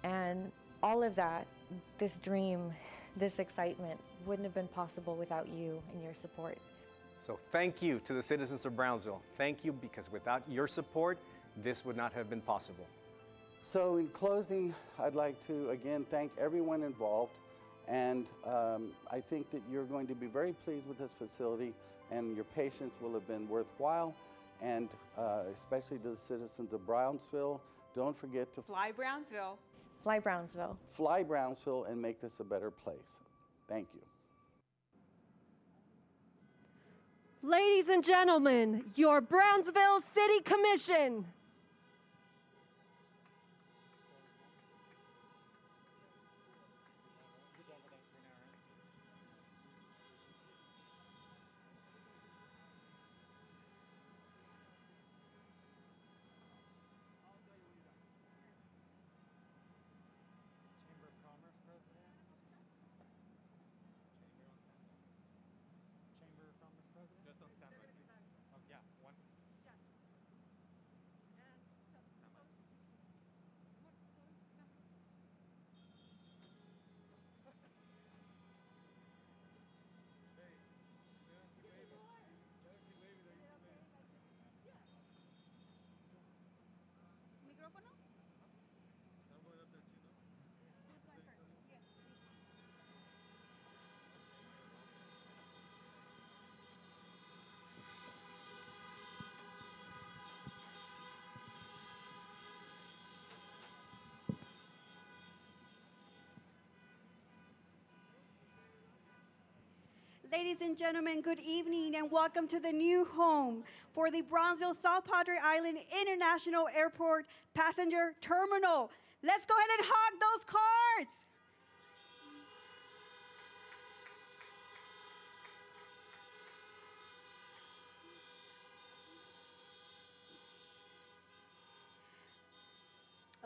[SPEAKER 14] And all of that, this dream, this excitement wouldn't have been possible without you and your support.
[SPEAKER 16] So thank you to the citizens of Brownsville. Thank you, because without your support, this would not have been possible.
[SPEAKER 17] So in closing, I'd like to again thank everyone involved, and I think that you're going to be very pleased with this facility, and your patience will have been worthwhile, and especially to the citizens of Brownsville, don't forget to
[SPEAKER 13] fly Brownsville.
[SPEAKER 14] Fly Brownsville.
[SPEAKER 17] Fly Brownsville and make this a better place. Thank you.
[SPEAKER 1] Ladies and gentlemen, your Brownsville City Commission.
[SPEAKER 18] Ladies and gentlemen, good evening and welcome to the new home for the Brownsville South Padre Island International Airport Passenger Terminal. Let's go ahead and hug those cars.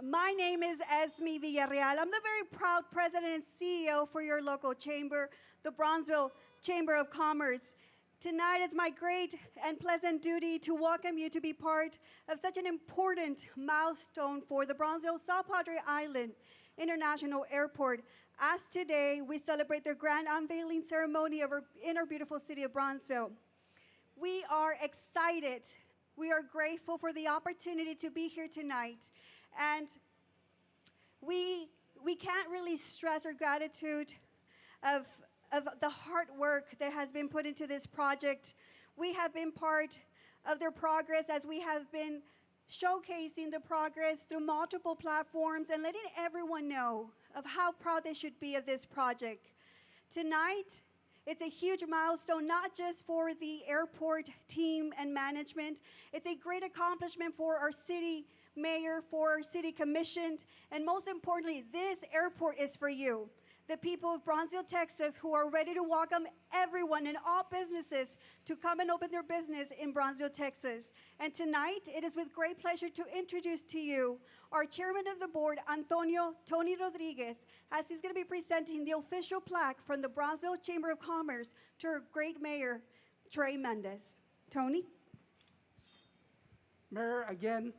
[SPEAKER 18] My name is Esme Villarreal. I'm the very proud president and CEO for your local chamber, the Brownsville Chamber of Commerce. Tonight, it's my great and pleasant duty to welcome you to be part of such an important milestone for the Brownsville South Padre Island International Airport, as today we celebrate the grand unveiling ceremony in our beautiful city of Brownsville. We are excited. We are grateful for the opportunity to be here tonight. And we can't really stress our gratitude of the hard work that has been put into this project. We have been part of their progress as we have been showcasing the progress through multiple platforms and letting everyone know of how proud they should be of this project. Tonight, it's a huge milestone, not just for the airport team and management. It's a great accomplishment for our city mayor, for our city commission, and most importantly, this airport is for you, the people of Brownsville, Texas, who are ready to welcome everyone and all businesses to come and open their business in Brownsville, Texas. And tonight, it is with great pleasure to introduce to you our chairman of the board, Antonio Tony Rodriguez, as he's going to be presenting the official plaque from the Brownsville Chamber of Commerce to our great mayor, Trey Mendez. Tony?
[SPEAKER 19] Mayor, again,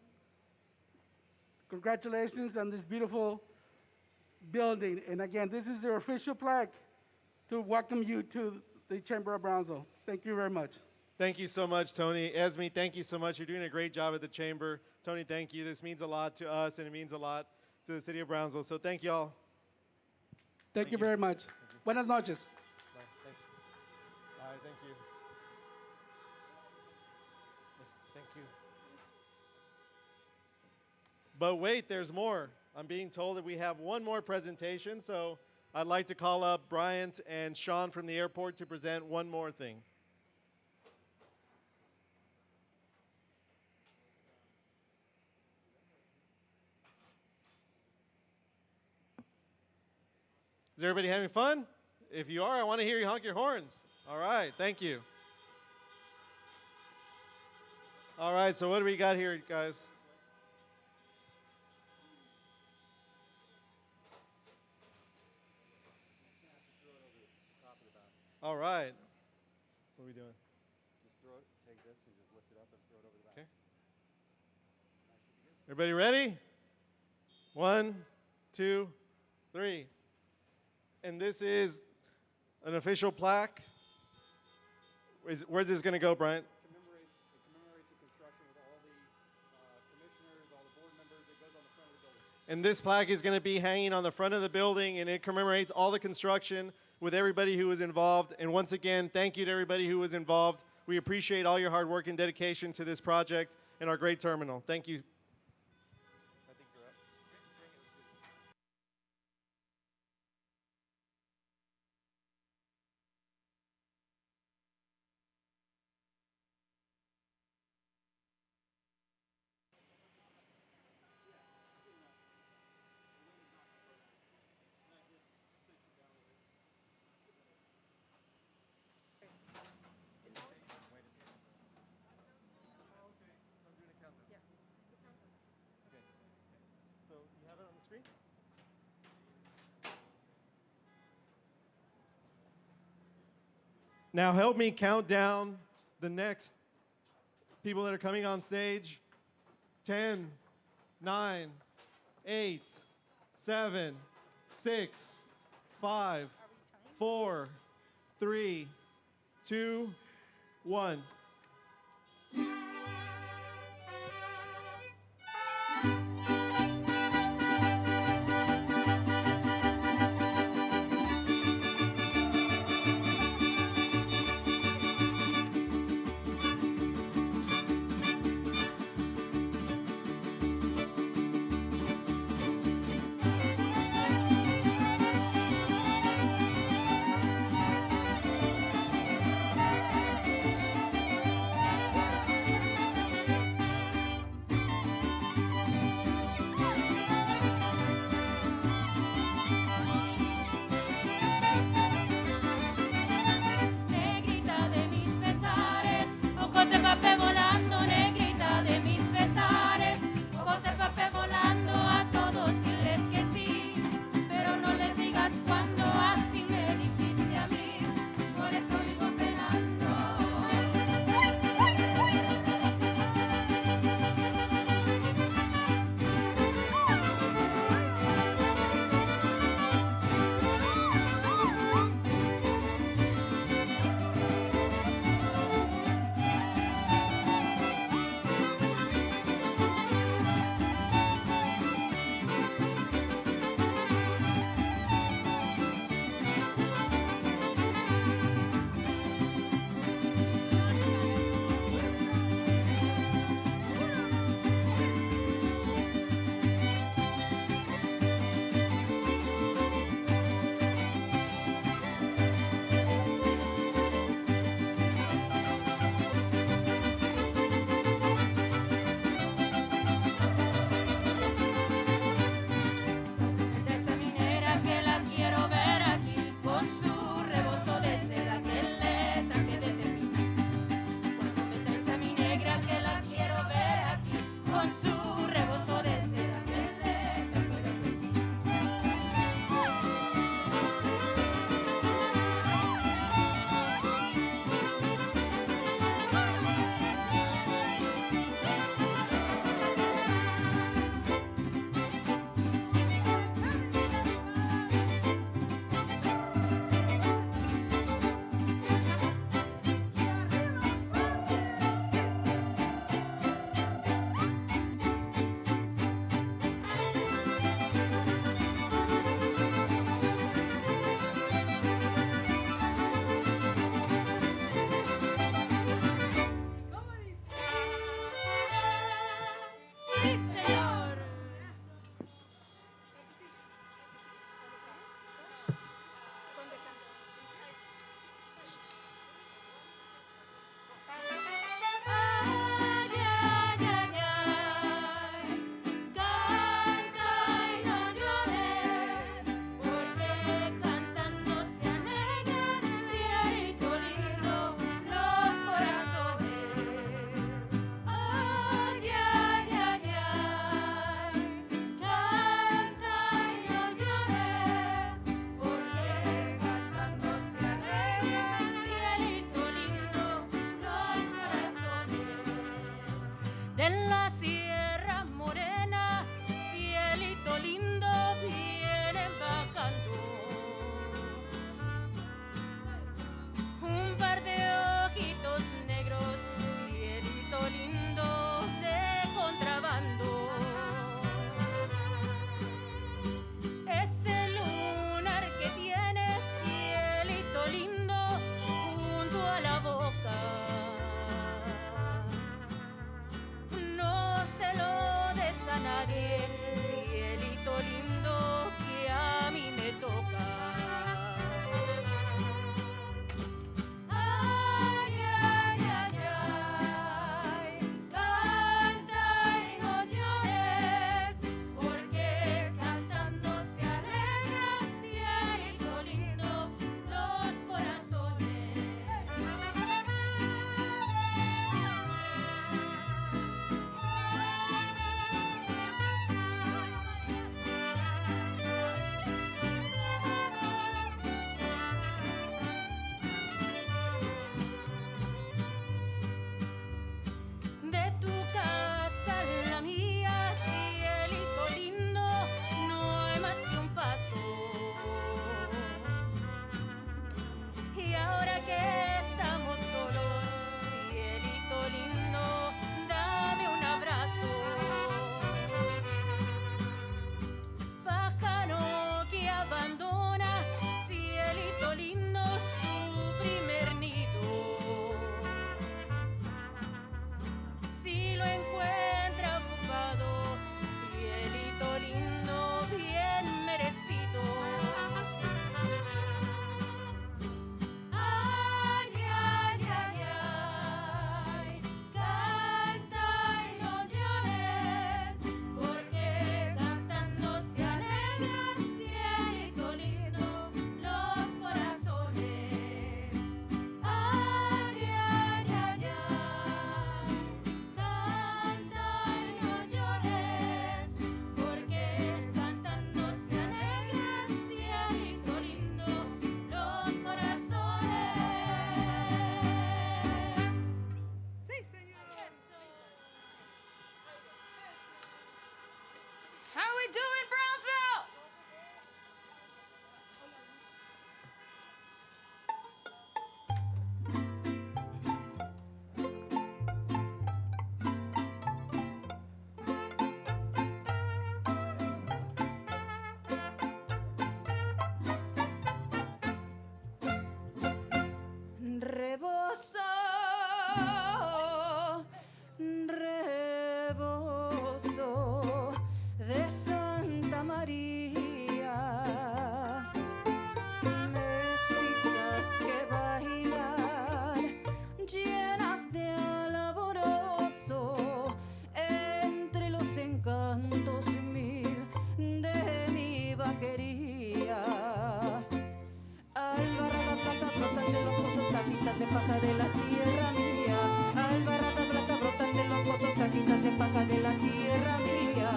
[SPEAKER 19] congratulations on this beautiful building. And again, this is the official plaque to welcome you to the Chamber of Brownsville. Thank you very much.
[SPEAKER 4] Thank you so much, Tony. Esme, thank you so much. You're doing a great job at the Chamber. Tony, thank you. This means a lot to us, and it means a lot to the city of Brownsville. So thank you all.
[SPEAKER 19] Thank you very much. Buenas noches.
[SPEAKER 4] Thanks. All right, thank you. Yes, thank you. But wait, there's more. I'm being told that we have one more presentation, so I'd like to call up Bryant and Sean from the airport to present one more thing. Is everybody having fun? If you are, I want to hear you honk your horns. All right, thank you. All right, so what do we got here, guys? All right. What are we doing?
[SPEAKER 5] Just take this and just lift it up and throw it over the back.
[SPEAKER 4] Okay. Everybody ready? 1, 2, 3. And this is an official plaque. Where's this going to go, Bryant?
[SPEAKER 19] It commemorates the construction with all the commissioners, all the board members. It goes on the front of the building.
[SPEAKER 4] And this plaque is going to be hanging on the front of the building, and it commemorates all the construction with everybody who was involved. And once again, thank you to everybody who was involved. We appreciate all your hard work and dedication to this project and our great terminal. Thank you. I think you're up. So you have it on the screen? Now help me count down the next people that are coming on stage. 10, 9, 8, 7, 6, 5, 4, 3, 2, 1.
[SPEAKER 20] En la Sierra Morena, cielito lindo, vienen bajando. Un par de ojitos negros, cielito lindo de contrabando. Ese lunar que tiene, cielito lindo, junto a la boca. No se lo des a nadie, cielito lindo, que a mí me toca. Ay, ay, ay, ay, canta y no llores, porque cantando se alegra, cielito lindo, los corazones. De tu casa a la mía, cielito lindo, no hay más que un paso. Y ahora que estamos solos, cielito lindo, dame un abrazo. Pájaro que abandona, cielito lindo, su primer nido. Si lo encuentra ocupado, cielito lindo, bien merecido. Ay, ay, ay, ay, canta y no llores, porque cantando se alegra, cielito lindo, los corazones. Ay, ay, ay, ay, canta y no llores, porque cantando se alegra, cielito lindo, los corazones. Sí, señor. How we doing, Brownsville? Rebozo de Santa María, mestizas que bailan, llenas de alaboroso, entre los encantos mil de mi vaquería. Albarrada plata brotan de los pozos, casitas de paja de la tierra mía. Albarrada plata brotan de los pozos, casitas de paja de la tierra mía.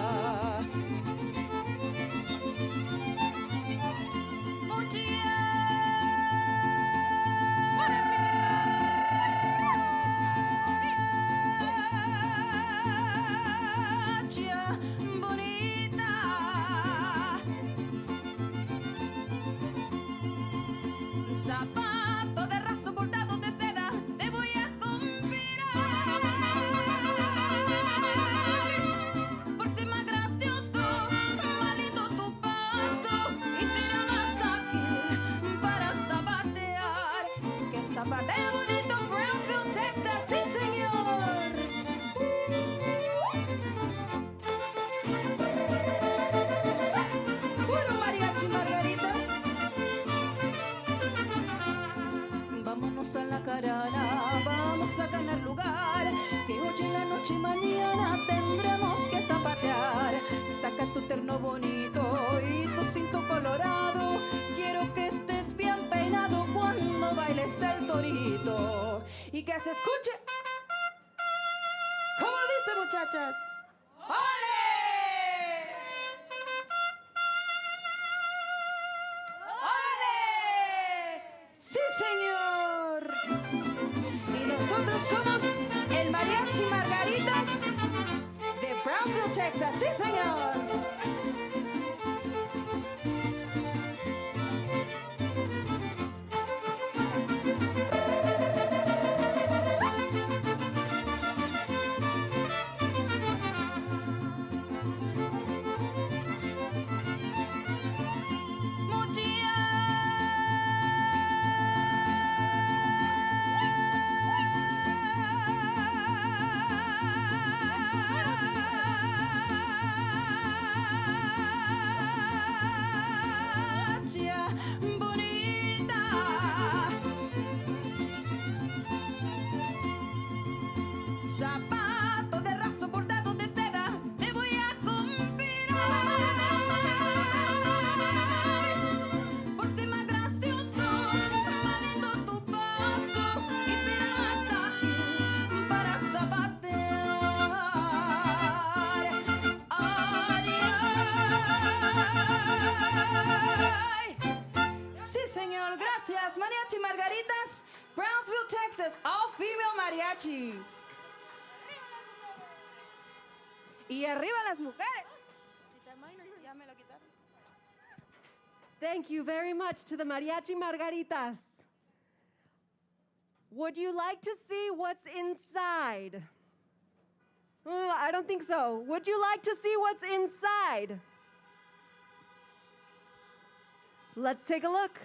[SPEAKER 20] Muchacha bonita, zapato de raso bordado de seda, te voy a conspirar. Por ser más gracioso, más lindo tu paso, y será más ágil para zapatear. Que zapateo bonito, Brownsville, Texas, sí señor. Puro mariachi margaritas. Vámonos a la carana, vamos a ganar lugar, que hoy en la noche y mañana tendremos que zapatear. Saca tu terno bonito y tu cinto colorado, quiero que estés bien peinado cuando bailes el torito. Y que se escuche, ¿cómo dice, muchachas? ¡Ole! ¡Ole! ¡Sí, señor! Y nosotros somos el mariachi margaritas zapatos de raso bordados de seda, te voy a combinar. Por ser más gracioso, más lindo tu paso, y será más ágil para zapatear. Ay, ay. Sí, señor, gracias. Mariachi Margaritas, Brownsville, Texas, all female mariachi. Y arriba las mujeres. Ya me lo quitaron.
[SPEAKER 1] Thank you very much to the Mariachi Margaritas. Would you like to see what's inside? I don't think so. Would you like to see what's inside? Let's take a look.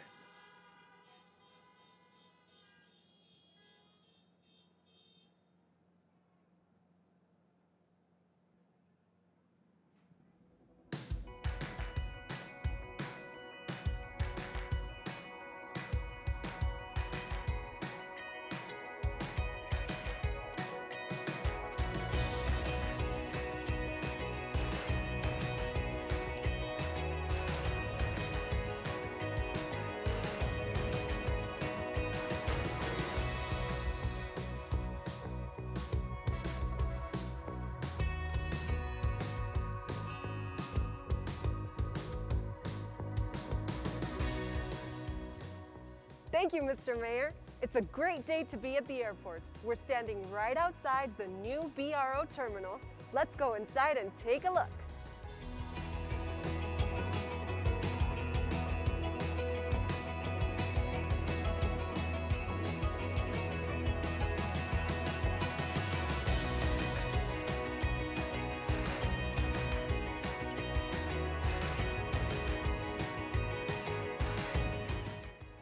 [SPEAKER 21] Thank you, Mr. Mayor. It's a great day to be at the airport. We're standing right outside the new BRO terminal. Let's go inside and take a look.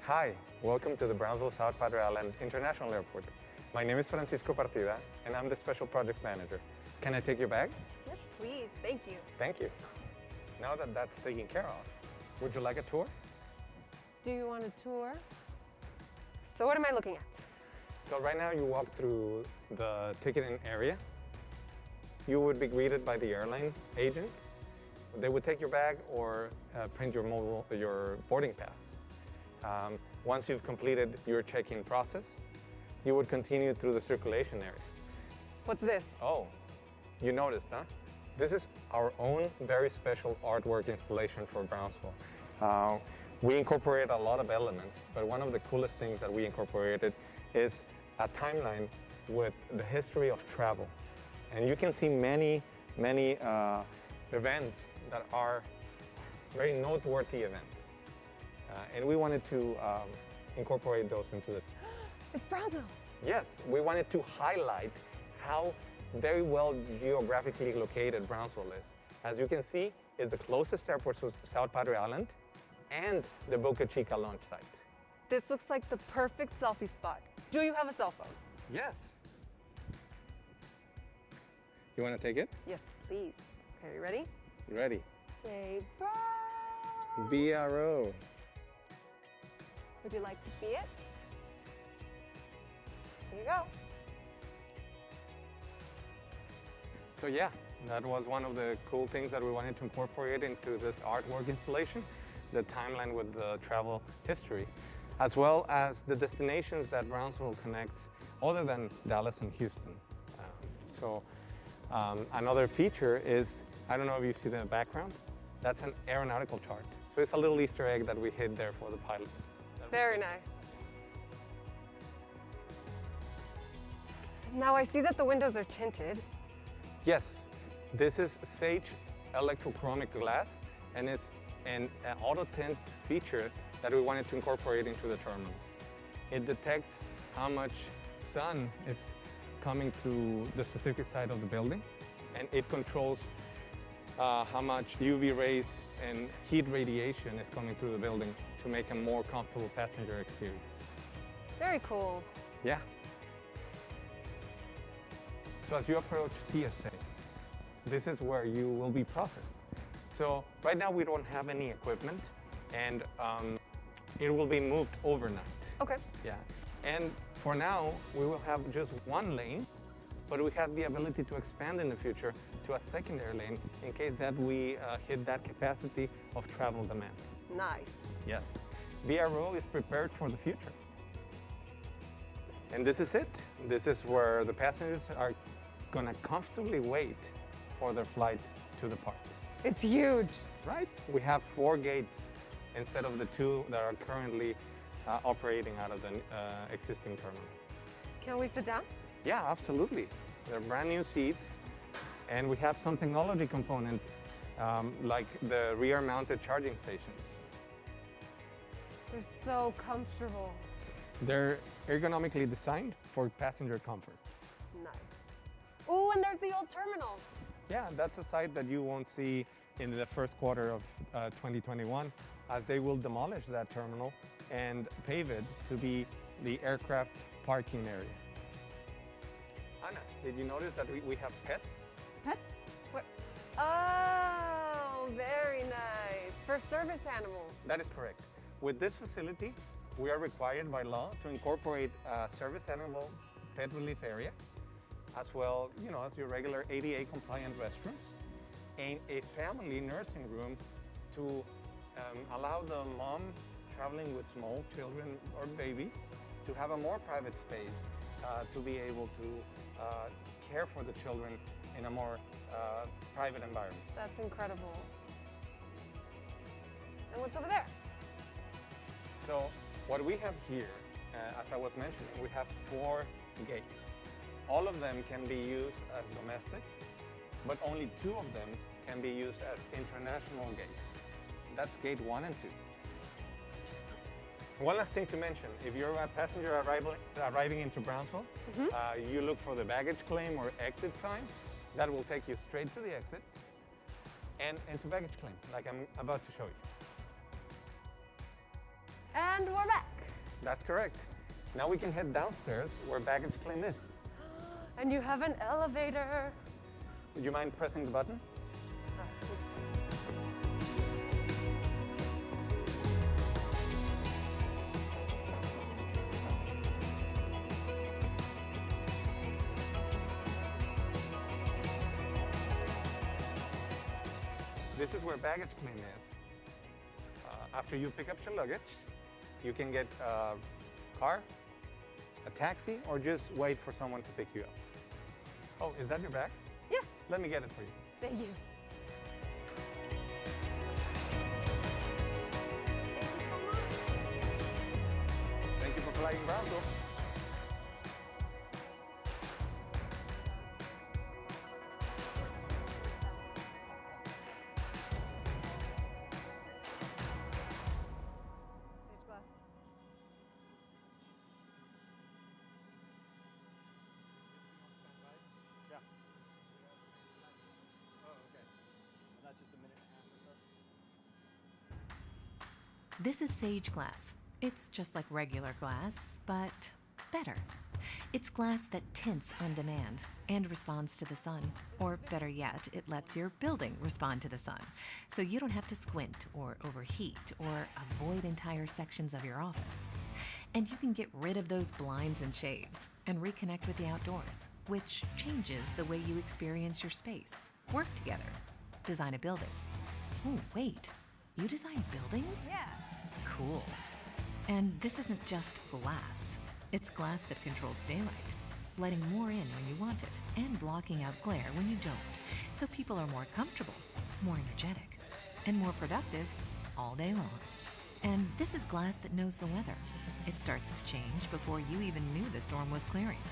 [SPEAKER 22] Hi, welcome to the Brownsville South Padre Island International Airport. My name is Francisco Partida, and I'm the Special Projects Manager. Can I take your bag?
[SPEAKER 21] Yes, please. Thank you.
[SPEAKER 22] Thank you. Now that that's taken care of, would you like a tour?
[SPEAKER 21] Do you want a tour? So what am I looking at?
[SPEAKER 22] So right now you walk through the ticketing area. You would be greeted by the airline agents. They would take your bag or print your boarding pass. Once you've completed your check-in process, you would continue through the circulation area.
[SPEAKER 21] What's this?
[SPEAKER 22] Oh, you noticed, huh? This is our own very special artwork installation for Brownsville. We incorporate a lot of elements, but one of the coolest things that we incorporated is a timeline with the history of travel. And you can see many events that are very noteworthy events. And we wanted to incorporate those into the...
[SPEAKER 21] It's Brownsville.
[SPEAKER 22] Yes, we wanted to highlight how very well geographically located Brownsville is. As you can see, it's the closest airport to South Padre Island and the Boca Chica launch site.
[SPEAKER 21] This looks like the perfect selfie spot. Do you have a cell phone?
[SPEAKER 22] Yes. You want to take it?
[SPEAKER 21] Yes, please. Okay, you ready?
[SPEAKER 22] Ready.
[SPEAKER 21] Say
[SPEAKER 22] BRO.
[SPEAKER 21] Would you like to see it? Here you go.
[SPEAKER 22] So yeah, that was one of the cool things that we wanted to incorporate into this artwork installation, the timeline with the travel history, as well as the destinations that Brownsville connects other than Dallas and Houston. Another feature is, I don't know if you see the background, that's an aeronautical chart. So it's a little Easter egg that we hid there for the pilots.
[SPEAKER 21] Very nice. Now I see that the windows are tinted.
[SPEAKER 22] Yes, this is Sage electrochromic glass, and it's an auto tint feature that we wanted to incorporate into the terminal. It detects how much sun is coming to the specific side of the building, and it controls how much UV rays and heat radiation is coming through the building to make a more comfortable passenger experience.
[SPEAKER 21] Very cool.
[SPEAKER 22] Yeah. So as you approach TSA, this is where you will be processed. So right now we don't have any equipment, and it will be moved overnight.
[SPEAKER 21] Okay.
[SPEAKER 22] Yeah. And for now, we will have just one lane, but we have the ability to expand in the future to a secondary lane in case that we hit that capacity of travel demand.
[SPEAKER 21] Nice.
[SPEAKER 22] Yes, VRO is prepared for the future. And this is it. This is where the passengers are gonna comfortably wait for their flight to the park.
[SPEAKER 21] It's huge.
[SPEAKER 22] Right? We have 4 gates instead of the 2 that are currently operating out of the existing terminal.
[SPEAKER 21] Can we sit down?
[SPEAKER 22] Yeah, absolutely. They're brand new seats, and we have some technology component like the rear-mounted charging stations.
[SPEAKER 21] They're so comfortable.
[SPEAKER 22] They're ergonomically designed for passenger comfort.
[SPEAKER 21] Nice. Oh, and there's the old terminal.
[SPEAKER 22] Yeah, that's a site that you won't see in the first quarter of 2021, as they will demolish that terminal and pave it to be the aircraft parking area. Anna, did you notice that we have pets?
[SPEAKER 21] Pets? What? Oh, very nice. For service animals.
[SPEAKER 22] That is correct. With this facility, we are required by law to incorporate a service animal pet relief area, as well, as your regular ADA compliant restrooms, and a family nursing room to allow the mom traveling with small children or babies to have a more private space to be able to care for the children in a more private environment.
[SPEAKER 21] That's incredible. And what's over there?
[SPEAKER 22] So what we have here, as I was mentioning, we have 4 gates. All of them can be used as domestic, but only 2 of them can be used as international gates. That's gate 1 and 2. One last thing to mention, if you're a passenger arriving into Brownsville, you look for the baggage claim or exit sign. That will take you straight to the exit and into baggage claim, like I'm about to show you.
[SPEAKER 21] And we're back.
[SPEAKER 22] That's correct. Now we can head downstairs where baggage claim is.
[SPEAKER 21] And you have an elevator.
[SPEAKER 22] Would you mind pressing the button? This is where baggage claim is. After you pick up your luggage, you can get a car, a taxi, or just wait for someone to pick you up. Oh, is that your bag?
[SPEAKER 21] Yes.
[SPEAKER 22] Let me get it for you.
[SPEAKER 21] Thank you.
[SPEAKER 22] Thank you for flying Brownsville.
[SPEAKER 2] This is sage glass. It's just like regular glass, but better. It's glass that tints on demand and responds to the sun. Or better yet, it lets your building respond to the sun. So you don't have to squint or overheat or avoid entire sections of your office. And you can get rid of those blinds and shades and reconnect with the outdoors, which changes the way you experience your space. Work together. Design a building. Oh, wait. You design buildings?
[SPEAKER 21] Yeah.
[SPEAKER 2] Cool. And this isn't just glass. It's glass that controls daylight, letting more in when you want it, and blocking out glare when you don't. So people are more comfortable, more energetic, and more productive all day long. And this is glass that knows the weather. It starts to change before you even knew the storm was clearing.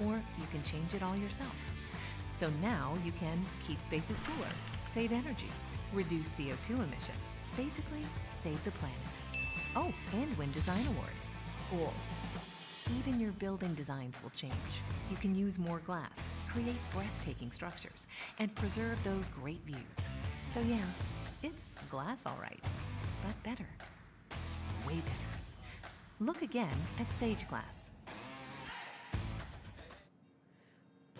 [SPEAKER 2] Or you can change it all yourself. So now you can keep spaces cooler, save energy, reduce CO2 emissions, basically save the planet. Oh, and win design awards. Cool. Even your building designs will change. You can use more glass, create breathtaking structures, and preserve those great views. So yeah, it's glass all right, but better. Way better. Look again at Sage Glass.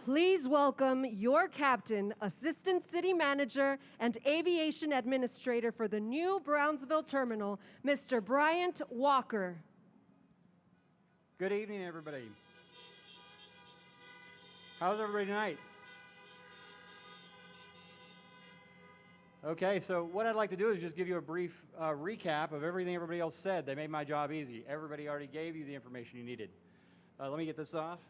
[SPEAKER 1] Please welcome your captain, assistant city manager, and aviation administrator for the new Brownsville terminal, Mr. Bryant Walker.
[SPEAKER 3] Good evening, everybody. How's everybody tonight? Okay, so what I'd like to do is just give you a brief recap of everything everybody else said. They made my job easy. Everybody already gave you the information you needed. Let me get this off.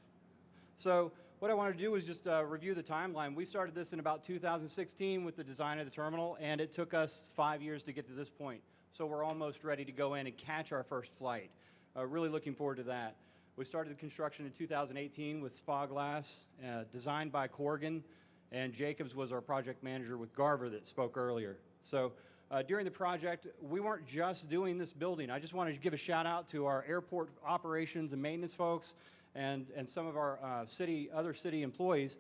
[SPEAKER 3] So what I wanted to do was just review the timeline. We started this in about 2016 with the design of the terminal, and it took us 5 years to get to this point. So we're almost ready to go in and catch our first flight. Really looking forward to that. We started the construction in 2018 with Spa Glass, designed by Corgan, and Jacobs was our project manager with Garver that spoke earlier. So during the project, we weren't just doing this building. I just wanted to give a shout out to our airport operations and maintenance folks and some of our other city employees.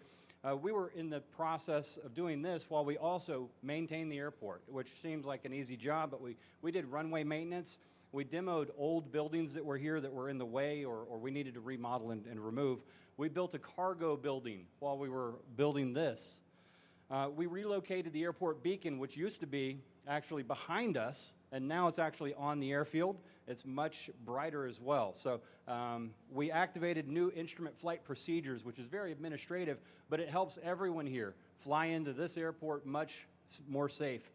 [SPEAKER 3] We were in the process of doing this while we also maintained the airport, which seems like an easy job, but we did runway maintenance. We demoed old buildings that were here that were in the way or we needed to remodel and remove. We built a cargo building while we were building this. We relocated the airport beacon, which used to be actually behind us, and now it's actually on the airfield. It's much brighter as well. So we activated new instrument flight procedures, which is very administrative, but it helps everyone here fly into this airport much more safe.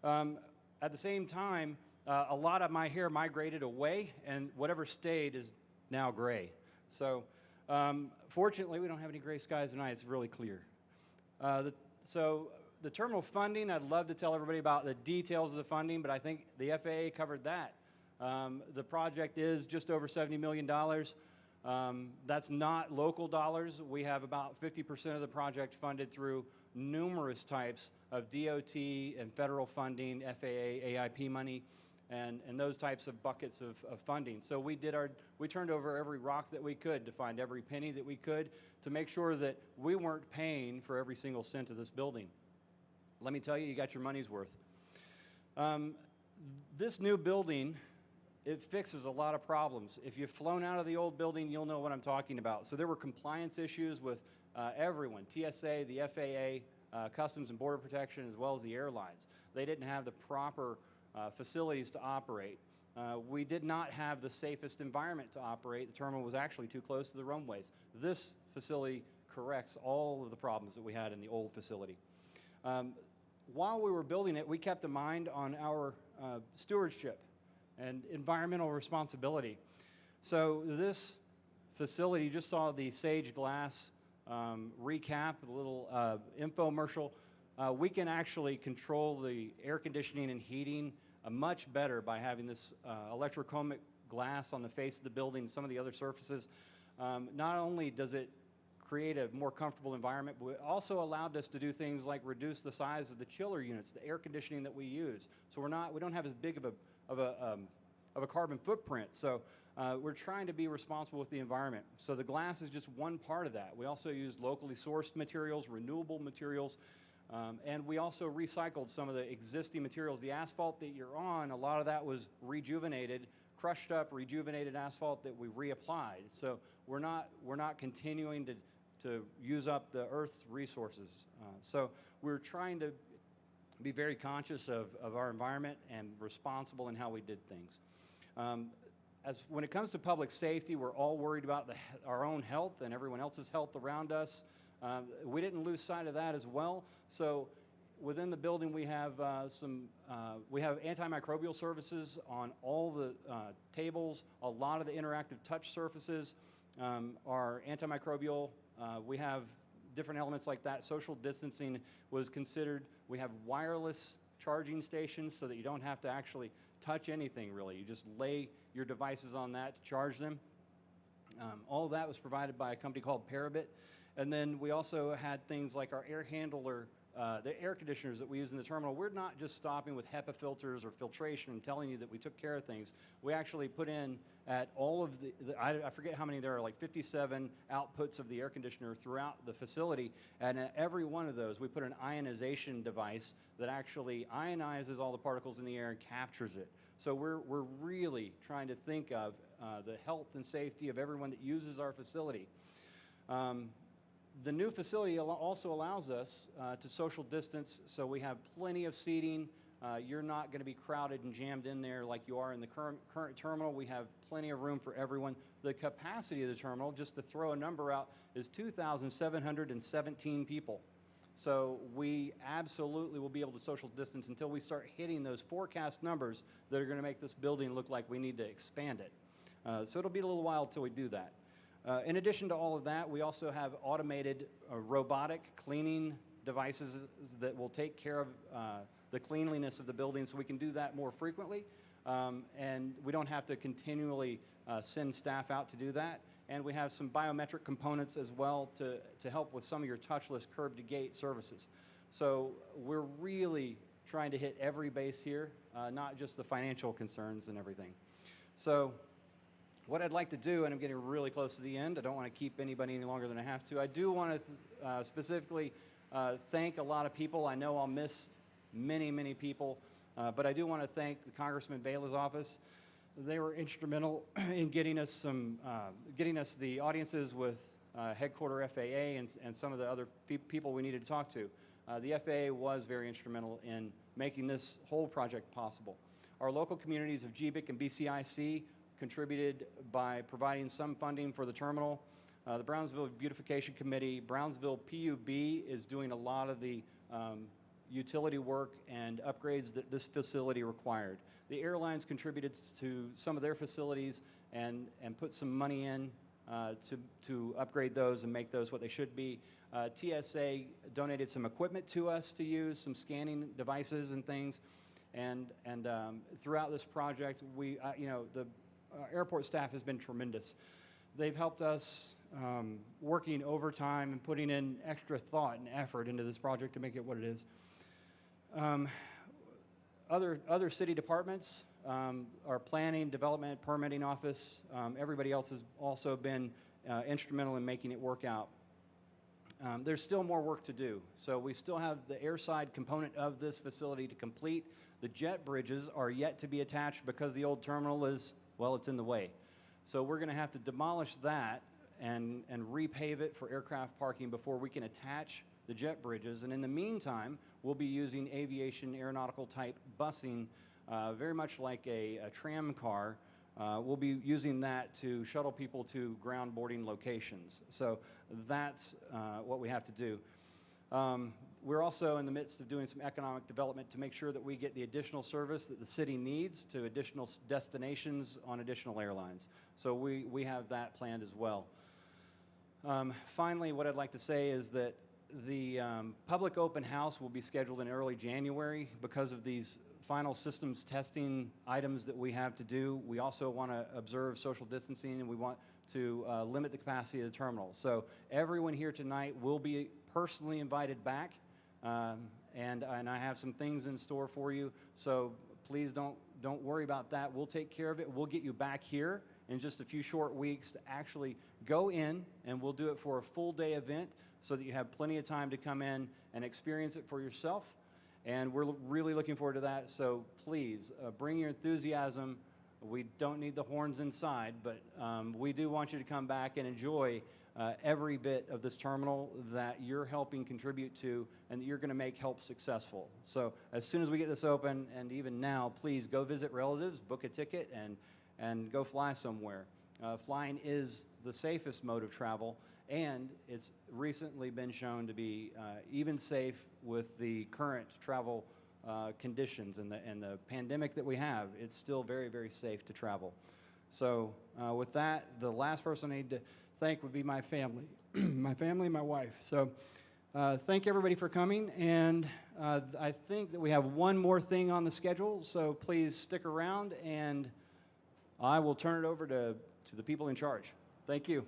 [SPEAKER 3] At the same time, a lot of my hair migrated away, and whatever stayed is now gray. So fortunately, we don't have any gray skies tonight. It's really clear. So the terminal funding, I'd love to tell everybody about the details of the funding, but I think the FAA covered that. The project is just over $70 million. That's not local dollars. We have about 50% of the project funded through numerous types of DOT and federal funding, FAA, AIP money, and those types of buckets of funding. So we turned over every rock that we could to find every penny that we could to make sure that we weren't paying for every single cent of this building. Let me tell you, you got your money's worth. This new building, it fixes a lot of problems. If you've flown out of the old building, you'll know what I'm talking about. So there were compliance issues with everyone, TSA, the FAA, Customs and Border Protection, as well as the airlines. They didn't have the proper facilities to operate. We did not have the safest environment to operate. The terminal was actually too close to the runways. This facility corrects all of the problems that we had in the old facility. While we were building it, we kept a mind on our stewardship and environmental responsibility. So this facility, you just saw the Sage Glass recap, the little infomercial. We can actually control the air conditioning and heating much better by having this electrochromic glass on the face of the building, some of the other surfaces. Not only does it create a more comfortable environment, but it also allowed us to do things like reduce the size of the chiller units, the air conditioning that we use. So we don't have as big of a carbon footprint. So we're trying to be responsible with the environment. So the glass is just one part of that. We also use locally sourced materials, renewable materials, and we also recycled some of the existing materials. The asphalt that you're on, a lot of that was rejuvenated, crushed up, rejuvenated asphalt that we reapplied. So we're not continuing to use up the Earth's resources. So we're trying to be very conscious of our environment and responsible in how we did things. When it comes to public safety, we're all worried about our own health and everyone else's health around us. We didn't lose sight of that as well. So within the building, we have we have antimicrobial services on all the tables. A lot of the interactive touch surfaces are antimicrobial. We have different elements like that. Social distancing was considered. We have wireless charging stations so that you don't have to actually touch anything really. You just lay your devices on that to charge them. All of that was provided by a company called Parabit. And then we also had things like our air handler, the air conditioners that we use in the terminal. We're not just stopping with HEPA filters or filtration and telling you that we took care of things. We actually put in at all of I forget how many there are, like 57 outputs of the air conditioner throughout the facility. And at every one of those, we put an ionization device that actually ionizes all the particles in the air and captures it. So we're really trying to think of the health and safety of everyone that uses our facility. The new facility also allows us to social distance, so we have plenty of seating. You're not going to be crowded and jammed in there like you are in the current terminal. We have plenty of room for everyone. The capacity of the terminal, just to throw a number out, is 2,717 people. So we absolutely will be able to social distance until we start hitting those forecast numbers that are going to make this building look like we need to expand it. So it'll be a little while until we do that. In addition to all of that, we also have automated robotic cleaning devices that will take care of the cleanliness of the building, so we can do that more frequently. And we don't have to continually send staff out to do that. And we have some biometric components as well to help with some of your touchless curb-to-gate services. So we're really trying to hit every base here, not just the financial concerns and everything. So what I'd like to do, and I'm getting really close to the end, I don't want to keep anybody any longer than I have to. I do want to specifically thank a lot of people. I know I'll miss many, many people, but I do want to thank the Congressman Bela's office. They were instrumental in getting us the audiences with headquarter FAA and some of the other people we needed to talk to. The FAA was very instrumental in making this whole project possible. Our local communities of GBIC and BCIC contributed by providing some funding for the terminal. The Brownsville Beautification Committee, Brownsville PUB is doing a lot of the utility work and upgrades that this facility required. The airlines contributed to some of their facilities and put some money in to upgrade those and make those what they should be. TSA donated some equipment to us to use, some scanning devices and things. And throughout this project, the airport staff has been tremendous. They've helped us working overtime and putting in extra thought and effort into this project to make it what it is. Other city departments, our planning, development, permitting office, everybody else has also been instrumental in making it work out. There's still more work to do. So we still have the airside component of this facility to complete. The jet bridges are yet to be attached because the old terminal is, well, it's in the way. So we're going to have to demolish that and repave it for aircraft parking before we can attach the jet bridges. And in the meantime, we'll be using aviation aeronautical type busing, very much like a tram car. We'll be using that to shuttle people to ground boarding locations. So that's what we have to do. We're also in the midst of doing some economic development to make sure that we get the additional service that the city needs to additional destinations on additional airlines. So we have that planned as well. Finally, what I'd like to say is that the public open house will be scheduled in early January because of these final systems testing items that we have to do. We also want to observe social distancing, and we want to limit the capacity of the terminal. So everyone here tonight will be personally invited back, and I have some things in store for you. So please don't worry about that. We'll take care of it. We'll get you back here in just a few short weeks to actually go in, and we'll do it for a full day event so that you have plenty of time to come in and experience it for yourself. And we're really looking forward to that. So please bring your enthusiasm. We don't need the horns inside, but we do want you to come back and enjoy every bit of this terminal that you're helping contribute to and that you're going to make help successful. So as soon as we get this open, and even now, please go visit relatives, book a ticket, and go fly somewhere. Flying is the safest mode of travel, and it's recently been shown to be even safe with the current travel conditions and the pandemic that we have. It's still very, very safe to travel. So with that, the last person I need to thank would be my family, my wife. So thank everybody for coming, and I think that we have one more thing on the schedule, so please stick around, and I will turn it over to the people in charge. Thank you.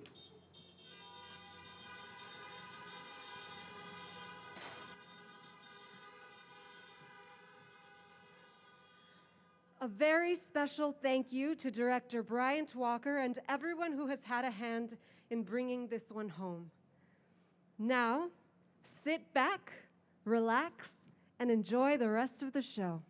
[SPEAKER 1] A very special thank you to Director Bryant Walker and everyone who has had a hand in bringing this one home. Now, sit back, relax, and enjoy the rest of the show.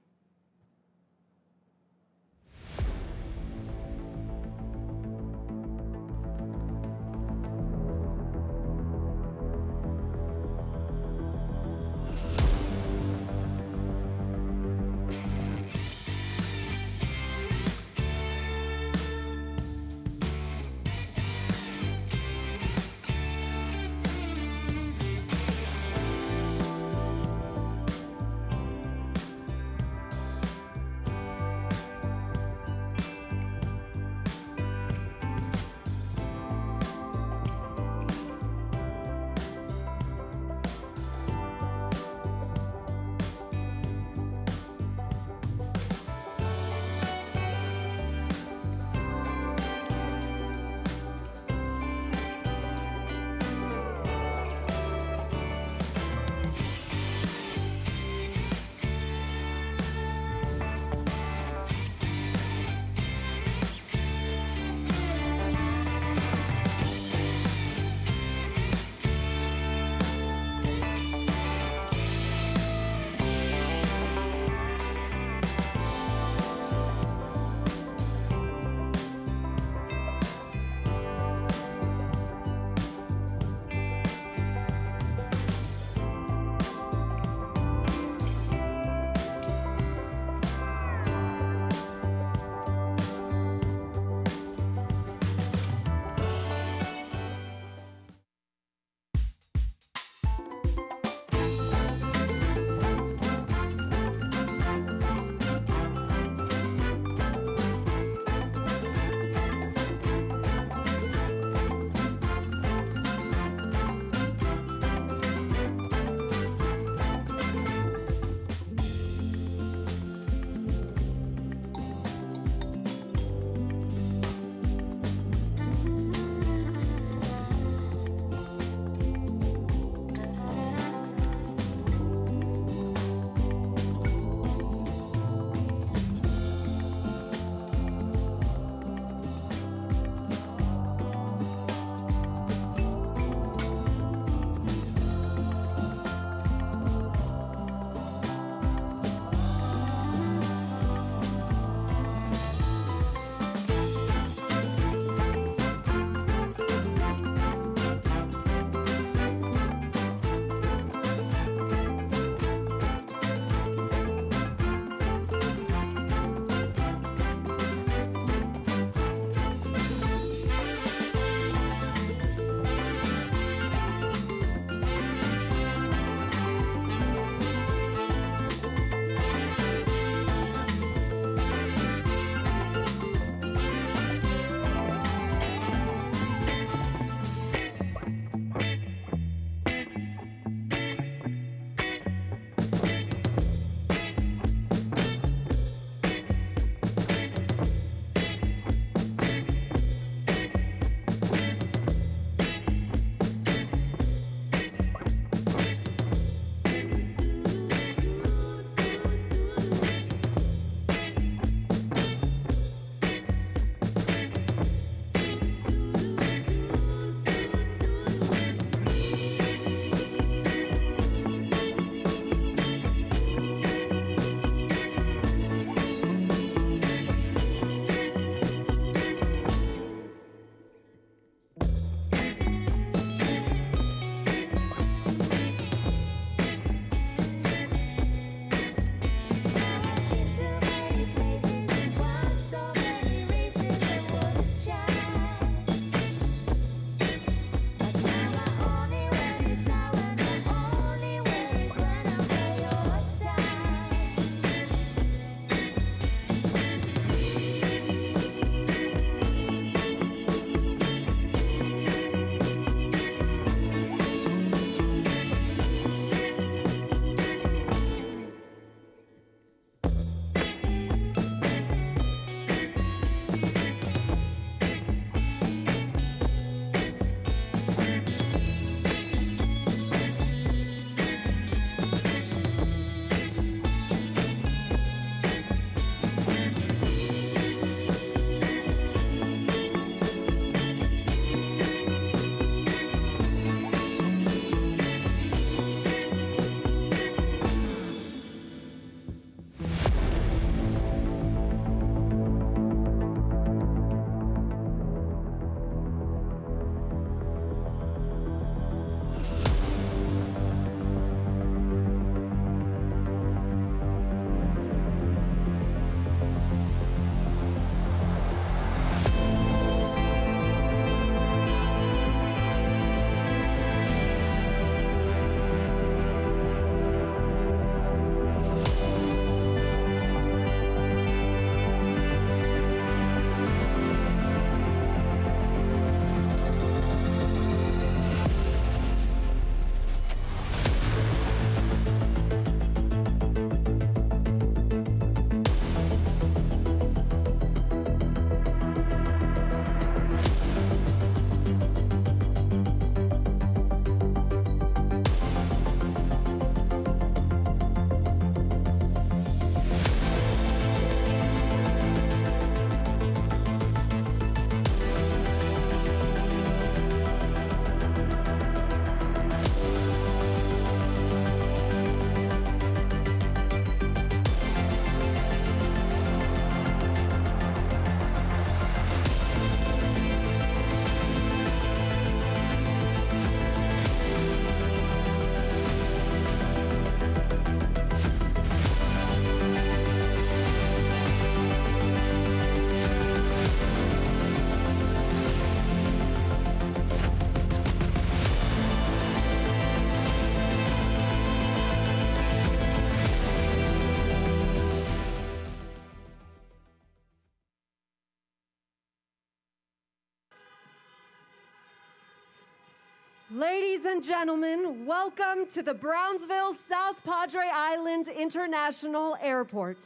[SPEAKER 1] Ladies and gentlemen, welcome to the Brownsville South Padre Island International Airport.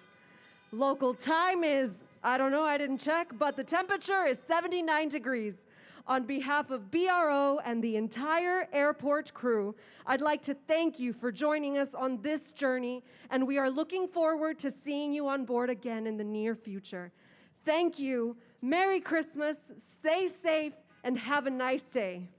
[SPEAKER 1] Local time is, I don't know, I didn't check, but the temperature is 79 degrees. On behalf of BRO and the entire airport crew, I'd like to thank you for joining us on this journey, and we are looking forward to seeing you on board again in the near future. Thank you, Merry Christmas, stay safe, and have a nice day.